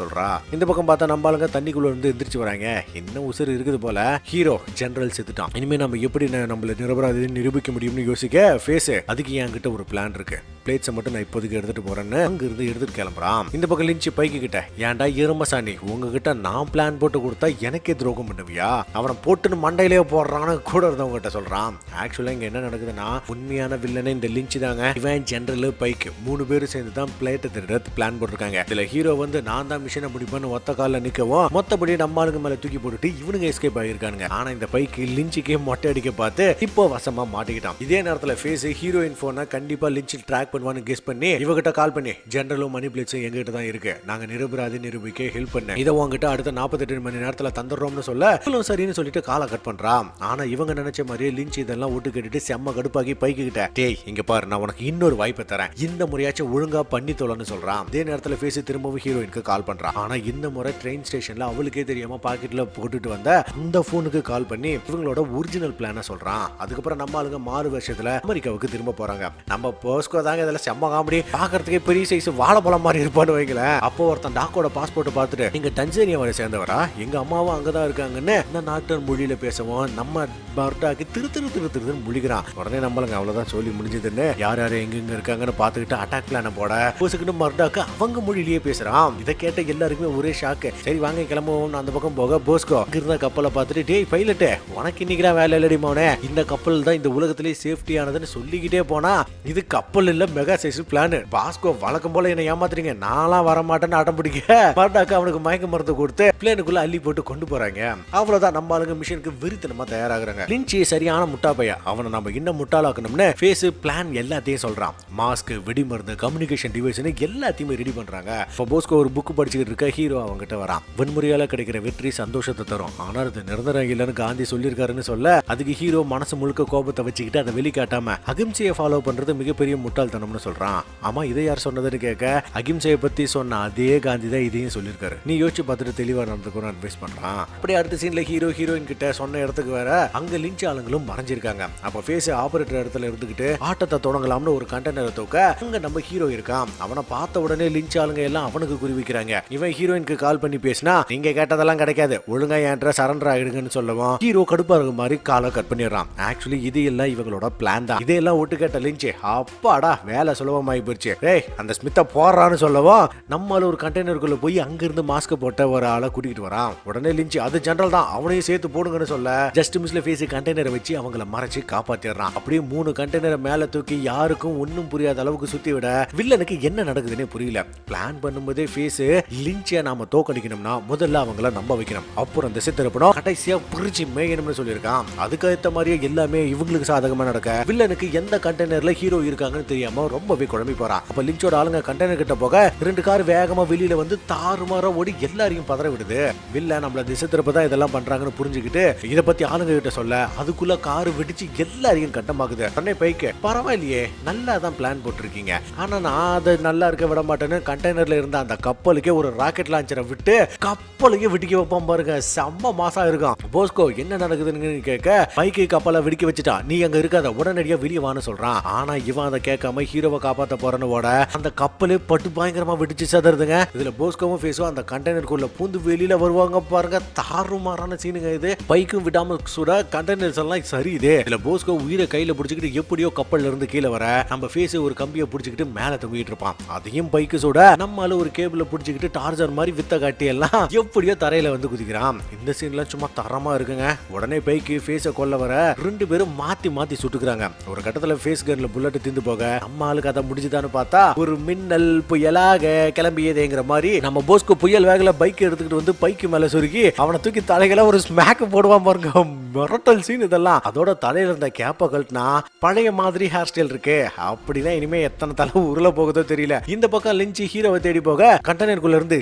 சொல்றா. இந்த பக்கம் பார்த்தா நம்ம ஆளுங்க தண்ணிக்குள்ள இருந்து எந்திரிச்சு வராங்க, இன்னும் உசுறு இருக்குது போல. ஹீரோ ஜெனரல் செத்துட்டான், இனிமே நம்ம எப்படி நம்மள நிரபராதி நிரூபிக்க முடியும்னு யோசிக்க ஃபேஸ் அதுக்கு என்கிட்ட ஒரு பிளான் இருக்கு, பிளேட்ஸை மட்டும் நான் இப்போதைக்கு எடுத்துட்டு போறேன்னு அங்க இருந்து எடுத்துட்டு கிளம்புறான். இந்த பக்கம் லிஞ்சி பைக்கு கிட்ட ஏன்டா எருமசாணி உங்ககிட்ட நான் பிளான் போட்டு கொடுத்தா எனக்கே துரோகம் பண்ணுவியா, அவனை போட்டுன்னு மண்டையிலே போடுறான்னு கூட இருந்தவங்க கிட்ட சொல்றான். ஆக்சுவலா இங்க என்ன நடக்குதுன்னா உண்மையான வில்லனே இந்த லிஞ்சி தாங்க, இவன் ஜெனரல் பைக்கு 3 பேரும் சேர்ந்து தான் பிளேட்டை திருடுறது பிளான் போட்டிருக்காங்க. இதுல ஹீரோ வந்து நான் தான் மிஷனை முடிப்பேன்னு ஒத்த காலில் நிக்கவும் மொத்தப்படி நம்ம ஆளுங்க மேல தூக்கி போட்டுட்டு இவனுங்க எஸ்கேப் ஆகிருக்கானுங்க. ஆனா இந்த பைக்கு லிஞ்சிக்கே மொட்டை அடிக்க பார்த்து இப்போ வசமா மாட்டிக்கிட்டான். இதே நேரத்துல ஃபேஸ் ஹீரோயின் போனை கண்டிப்பா லிஞ்சி ட்ராக் பண்ணுவான்னு கெஸ் பண்ணி இவகிட்ட கால் பண்ணி ஜெனரலும் மணி பிளேட்ஸும் எங்ககிட்ட தான் இருக்கு, நாங்க நிரபராதி நிரூபிக்க ஹெல்ப் பண்ண, இதை உங்ககிட்ட அடுத்த 48 மணி நேரத்துல தந்துடுறோம்னு சொல்ல சரின்னு சொல்லிட்டு காலை கட் பண்றான். ஆனா இவங்க நினைச்ச மாதிரியே லிஞ்சி இதெல்லாம் விட்டு கேட்டுட்டு செம்ம கடுப்பாக்கி பைக்கு கிட்ட டேய் இங்க பாரு நான் உனக்கு இன்னொரு வாய்ப்பை தரேன், இந்த முறையாச்சும் ஒழுங்கா பண்ணி தொலைன்னு சொல்றான். இதே நேரத்துல ஃபேஸ் திரும்பவும் ஹீரோயினுக்கு கால் பண்றான். ஆனா இந்த முறை ட்ரெயின் ஸ்டேஷன்ல அவளுக்கே தெரியாம பாக்கெட்ல போட்டுட்டு வந்த அந்த போனுக்கு கால் பண்ணி இவங்களோட ஒரிஜினல் பிளான சொல்றான். அதுக்கப்புறம் நம்ம ஆளுங்க மாறு வருஷத்துல அமெரிக்காவுக்கு திரும்ப போறாங்க. நம்ம போஸ்கோ தாங்க இதெல்லாம் செம்ம காமெடி, பாக்குறதுக்கே பெரிய சைஸ் வாழைப்பழம் மாதிரி இருப்பான்னு வைக்கல. அப்போ ஒருத்தன் டாக்கோட பாஸ்போர்ட் பார்த்துட்டு நீங்க டன்சேனியாவை சேர்ந்தவரா, எங்க அம்மாவும் அங்கதான் இருக்காங்கன்னு இந்த நாட்டு மொழியில பேசவும் நம்ம பர்டாக்கு திரு முழிக்கிறான். உடனே நம்மளுங்க அவ்வளவுதான் சொல்லி முடிஞ்சதுன்னு யார் யாரு எங்க இருக்காங்கன்னு பாத்துக்கிட்டு அட்டாக் பிளான போட போசுக்கிட்டு மர்டாக்கு அவங்க மொழியிலேயே பேசுறான். இதை கேட்ட எல்லாருக்குமே ஒரே ஷாக்கு. சரி வாங்க கிளம்புவோம். அந்த பக்கம் போக போஸ்கோ இருந்த கப்பலை பார்த்துட்டு டேய் பைலட்டு உனக்கு இன்னைக்கு வேலை இல்லடி மோனே, இந்த கப்பல் தான் இந்த உலகத்திலேயே சேஃப்டியானதுன்னு சொல்லிக்கிட்டே போனா இது கப்பல் இல்ல மெகா சைஸ் பிளான். பாஸ்கோ வழக்கம் போல என்ன ஏமாத்துறீங்க, நான்லாம் வரமாட்டேன்னு அடம் பிடிக்க மர்டாக்கு அவனுக்கு மயக்க மருந்து கொடுத்து பிளேனுக்குள்ள அள்ளி போட்டு கொண்டு போறாங்க. அவ்வளவுதான் நம்ம ஆளுங்க மிஷனுக்கு வெறித்தனமா தயாராகிறாங்க. லிஞ்சி சரியான முட்டா பையா, அவனை நம்ம இன்னும் முட்டாளாக்கணும்னு ஃபேஸ் பிளான் எல்லாத்தையும் சொல்றான். மாஸ்க் வெடிமருந்து கம்யூனிகேஷன் டிவைஸ் எல்லாத்தையுமே ரெடி பண்றாங்க. இப்போ போஸ்கோ ஒரு புக் படிச்சுக்கிட்டு இருக்க ஹீரோ அவங்ககிட்ட வரான். வன்முறையால கிடைக்கிற வெற்றி சந்தோஷத்தை தரும், ஆனா அது நிரந்தரம் இல்லைன்னு காந்தி சொல்லியிருக்காருன்னு சொல்ல அதுக்கு ஹீரோ மனசு முழுக்க கோபத்தை வச்சுக்கிட்டு அதை வெளிக்காட்டாம அகிம்சையை ஃபாலோ பண்றது மிகப்பெரிய முட்டாள்தனம்னு சொல்றான். ஆமா இதை யார் சொன்னதுன்னு கேட்க அகிம்சையை பத்தி சொன்ன அதே காந்தி தான் இதையும் சொல்லியிருக்காரு, நீ யோசிச்சு பார்த்துட்டு தெளிவா நடந்துக்கணும் அட்வைஸ் பண்றான். அப்படி அடுத்த சீன்ல ஹீரோ ஹீரோயின் கிட்ட சொன்ன இடத்துக்கு வேற அங்க லிஞ்ச் ஆளுங்களும் மறைஞ்சிருக்காங்க. அப்ப ஃபேஸ் ஆபரேட்டர் இடத்துல இருந்துகிட்டு ஆட்டத்தை தொடங்கலாம்னு ஒரு கண்டெய்னரை தூக்க அங்க நம்ம ஹீரோ இருக்கான். அவனை பார்த்த உடனே லிஞ்ச் ஆளுங்க எல்லாம் அவனுக்கு குறிவிக்கிறாங்க. இவன் ஹீரோயினுக்கு கால் பண்ணி பேசினா நீங்க கேட்டதெல்லாம் கிடைக்காது, ஒழுங்கா என்ற சரண்டர் ஆயிடுங்கன்னு சொல்லவும் ஹீரோ கடுப்பா இருக்க மாதிரி காலை கட் பண்ணிடுறான். ஆக்சுவலி இது எல்லாம் இவங்களோட பிளான் தான். இதையெல்லாம் ஒட்டு கேட்ட லிஞ்ச் அப்பாடா வேலை சுலபமாயி போச்சு, ஏய் அந்த ஸ்மித்த போறான்னு சொல்லவும் நம்மள ஒரு கண்டெய்னருக்குள்ள போய் அங்கிருந்து மாஸ்க் போட்ட ஒரு ஆளை கூட்டிட்டு வரான். உடனே லிஞ்ச் அது ஜெனரல் தான் அவனையும் சேர்த்து போடுங்கன்னு சொல்ல ஜஸ்ட் மிஸ்ல ஃபேஸ் கண்டெய்னரை வச்சு அவங்கள மறைச்சு காப்பாத்திடுறான். அப்படியே 3 கண்டெய்னரை மேல தூக்கி யாருக்கும் ஒன்னும் புரியாத அளவுக்கு சுத்தி விட வில்லனுக்கு என்ன நடக்குதுன்னே புரியல. பிளான் பண்ணும்போதே ஃபேஸ் லிஞ்சியை நாம தோக்கடிக்கணும்னா முதல்ல அவங்கள நம்ப வைக்கணும், அப்புறம் திசை திருப்பணும், கடைசியா பிரிச்சு மேயணும்னு சொல்லியிருக்கான். அதுக்கு ஏத்த மாதிரியே எல்லாமே இவங்களுக்கு சாதகமா நடக்க வில்லனுக்கு எந்த கண்டெய்னர்ல ஹீரோ இருக்காங்கன்னு தெரியாம தெரியாம ரொம்பவே குழம்பி போறான். அப்ப லிஞ்சோட ஆளுங்க கண்டெய்னர் கிட்ட போக 2 கார் வேகமா வெளியில வந்து தாறுமாறா ஓடி எல்லாரையும் பதற விடுது. வில்ல நம்மள திசை திருப்பதான் இதெல்லாம் பண்றாங்கன்னு புரிஞ்சுக்கிட்டு இத பத்தி ஆளுங்க கிட்ட சொல்ல அதுக்குள்ள கார் வெடிச்சு எல்லாரையும் கட்டமாக்குது. உடனே பைக்கு பரவாயில்லையே நல்லா தான் பிளான் போட்டிருக்கீங்க, ஆனா நான் அதை நல்லா இருக்க விட மாட்டேன்னு கண்டெய்னர்ல இருந்த அந்த கப்பலுக்கே ஒரு ராக்கெட் லான்ச்சரை விட்டு கப்பலுக்கே வெடிக்க வைப்பான் பாருங்க. செம்ம மாசா இருக்கும். போஸ்கோ என்ன நடக்குதுன்னு கேட்க பைக்கு கப்பலை வெடிக்க வச்சுட்டா, நீ அங்க இருக்காத உடனடியா வெளியே வான்னு சொல்றான். ஆனா இவன் அதை கேட்காம ஹீரோவை காப்பாத்த போறன்னு ஓட அந்த கப்பலே பட்டு பயங்கரமா வெடிச்சு சதறதுங்க. இதுல போஸ்கோவும் ஃபேஸும் அந்த கண்டெய்னருக்குள்ள பூந்து வெளியில வருவாங்க பாருங்க. தாறுமாறான சீனுங்க இது. பைக்கும் விடாம சுட கண்டெய்னர்ஸ் எல்லாம் சரியுது. இதுல போஸ்கோ உயிரை கையில பிடிச்சிக்கிட்டு எப்படியோ கப்பல்ல இருந்து கீழே வர நம்ம ஃபேஸ் ஒரு கம்பியை பிடிச்சிக்கிட்டு மேல தூங்கிட்டு இருப்பான். அதையும் பைக்கு சுட நம்மால ஒரு கேபிள பிடிச்சிக்கிட்டு டார்ஜர் மாதிரி வித்த காட்டி எல்லாம் எப்படியோ தரையில வந்து குதிக்கிறான். இந்த சீன்லாம் சும்மா தரமா இருக்குங்க. உடனே பைக்கு ஃபேஸை கொல்ல வர 2 பேரும் மாத்தி மாத்தி சுட்டுக்கிறாங்க. ஒரு கட்டத்துல ஃபேஸ் கன்ல புல்லட் திந்து போக நம்ம ஆளுக்கு அதை முடிஞ்சுதான்னு பார்த்தா ஒரு மின்னல் புயலாக கிளம்பியதேங்கிற மாதிரி நம்ம போஸ்கோ புயல் வேகல பைக் எடுத்துக்கிட்டு வந்து பைக்கு மேல சொருகி அவனை தூக்கி தலைகளை ஒரு ஸ்மாக் போடுவான் பாருங்க. மிரட்டல் சீன் இதெல்லாம். அதோட தலையில இருந்த கேப்ப கழட்டினா பழைய மாதிரி ஹேர் ஸ்டைல் இருக்கு. அப்படிதான் இனிமே எத்தனை தலை உருள போகுதோ தெரியல. இந்த பக்கம் லிஞ்சி ஹீரோவை தேடி போக கண்டெய்னருக்குள்ள இருந்து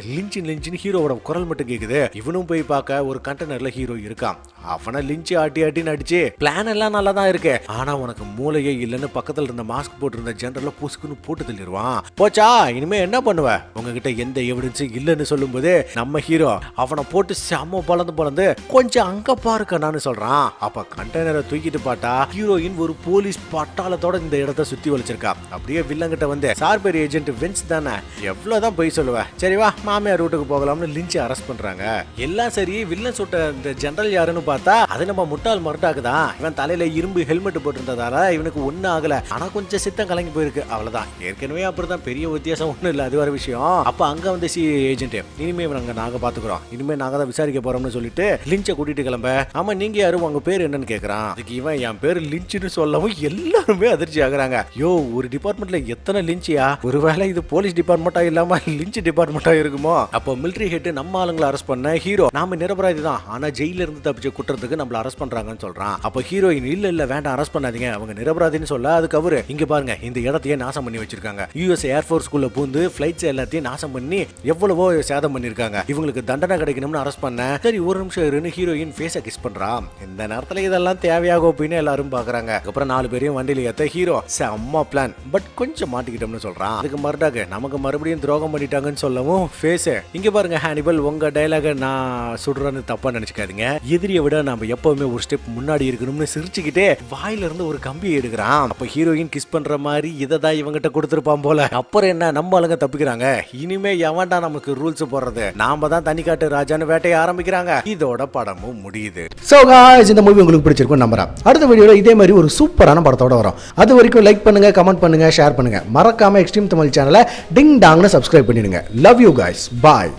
லிஞ்சின்னு ஹீரோவோட குரல் மட்டும் கேக்குது. இவனும் போய் பார்க்க ஒரு கண்டெய்னர்ல ஹீரோ இருக்கான். அவனை லிஞ்சி ஆட்டி ஆட்டின்னு அடிச்சு பிளான் எல்லாம் நல்லா தான் இருக்கு, ஆனா உனக்கு மூளையே இல்லைன்னு பக்கத்துல இருந்த மாஸ்க் போட்டு இருந்த ஜெனரல்ல புசுக்குன்னு போட்டு தள்ளிடுவான். போச்சா இனிமே என்ன பண்ணுவ, உங்ககிட்ட எந்த எவிடன்ஸும் இல்லைன்னு சொல்லும் போது நம்ம ஹீரோ அவனை போட்டு செம்ம பலந்து கொஞ்சம் அங்க பாருக்கன்னு சொல்றான். அப்ப கண்டெய்னரை தூக்கிட்டு பார்த்தா ஹீரோயின் ஒரு போலீஸ் பட்டாளத்தோட இந்த இடத்தை சுத்தி வளைச்சிருக்கா. அப்படியே வில்லங்கிட்ட வந்து சார்பேரி ஏஜென்ட் வின்ஸ் தானே, எவ்வளவுதான் போய் சொல்லுவ, சரி வா மாமியார் ரூட்டுக்கு போகலாம்னு லிஞ்சி அரெஸ்ட் பண்றாங்க. எல்லாம் சரி, வில்லன் சுட்ட இந்த ஜெனரல் யாருன்னு பார்த்தா அது நம்ம முட்டாள் மரட்டாக்குதான். இவன் தலையில இரும்பு ஹெல்மெட் போட்டிருந்ததால இவனுக்கு ஒன்னும் ஆகல, ஆனா கொஞ்சம் சித்தம் கலங்கி போயிருக்கு அவ்வளவுதான். ஏற்கனவே அப்படிதான், பெரிய வித்தியாசம் ஒண்ணும் இல்ல, அது வர விஷயம். அப்ப அங்க வந்து ஏஜென்ட் இனிமே நாங்க பாத்துக்கிறோம், இனிமே நாங்க தான் விசாரிக்க போறோம்னு சொல்லிட்டு லிஞ்சை கூட்டிட்டு கிளம்ப. ஆமா நீங்க யாரும் உங்க பேர் என்னன்னு கேக்குறான். அதுக்கு இவன் என் பேரு லிஞ்சுன்னு சொல்லவும் எல்லாருமே அதிர்ச்சி ஆகுறாங்க. யோ ஒரு டிபார்ட்மெண்ட்ல எத்தனை லிஞ்சியா, ஒருவேளை இது போலீஸ் டிபார்ட்மெண்டா இல்லாம லிஞ்ச் டிபார்ட்மெண்டா இருக்குமோ. அப்போ மிலிட்டரி ஹெட் நம்ம ஆளுங்களை அரெஸ்ட் பண்ண ஹீரோ நாம நிரபராதி தான், ஆனா ஜெயில இருந்து தப்பிச்ச குற்றத்துக்கு நம்மள அரெஸ்ட் பண்றாங்கன்னு சொல்றான். அப்ப ஹீரோயின் இல்ல வேண்டாம் அரெஸ்ட் பண்ணாதீங்க, அவங்க நிரபராதின்னு சொல்ல அதுக்கு அவரு இங்க பாருங்க இந்த இடத்தையே நாசம் பண்ணி வச்சிருக்காங்க, யுஎஸ் ஏர்ஃபோர்ஸ் குள்ள பூந்து பிளைட்ஸ் எல்லாத்தையும் நாசம் பண்ணி எவ்வளவோ சேதம் பண்ணிருக்காங்க, இவங்களுக்கு தண்டனை கிடைக்கணும்னு அரெஸ்ட் பண்ண. சரி ஒரு நிமிஷம் இருன்னு ஹீரோயின் ஃபேஸை கிஸ் பண்றான். இந்த நேரத்துல இதெல்லாம் தேவையாக அப்படின்னு எல்லாரும் பாக்குறாங்க. அப்புறம் 4 பேரையும் வண்டியில ஏத்த ஹீரோ செம்ம பிளான் பட் கொஞ்சம் மாட்டிக்கிட்டோம்னு சொல்றான். அதுக்கு மறுடாக நமக்கு மறுபடியும் துரோகம் பண்ணிட்டாங்கன்னு சொல்லவும் ஃபேஸ் இங்க பாருங்க ஹானிபல் உங்க டயலாக நான் சுடுறேன்னு தப்பா நினைச்சுக்காதீங்க, எதிரியை விட நாம எப்பவுமே ஒரு ஸ்டெப் முன்னாடி இருக்கணும்னு சிரிச்சுக்கிட்டே வாயில இருந்து ஒரு கம்பி எடுக்கிறான். அப்ப ஹீரோயின் கிஸ் பண்ற மாதிரி இதை தான் இவங்கிட்ட கொடுத்துருப்பான் போல. அப்புறம் என்ன நம்ம ஆளுங்க தப்பிக்கிறாங்க. இனிமே எவன்டா நமக்கு ரூல்ஸ் போடுறது, நாம தான் தனி காட்டு ராஜான்னு வேட்டையை ஆரம்பிக்கிறாங்க. இதோட படமும் முடியுது. சோ गाइस இந்த மூவி உங்களுக்கு பிடிச்சிருக்கும் நம்புறேன். அடுத்த வீடியோல இதே மாதிரி ஒரு சூப்பரான படத்தோட வரும். அது வரைக்கும் லைக் பண்ணுங்க, கமெண்ட் பண்ணுங்க, ஷேர் பண்ணுங்க. மறக்காம எக்ஸ்ட்ரீம் தமிழ் சேனலை டிங் டாங்னு சப்ஸ்கிரைப் பண்ணிடுங்க. Love you guys. பாய்.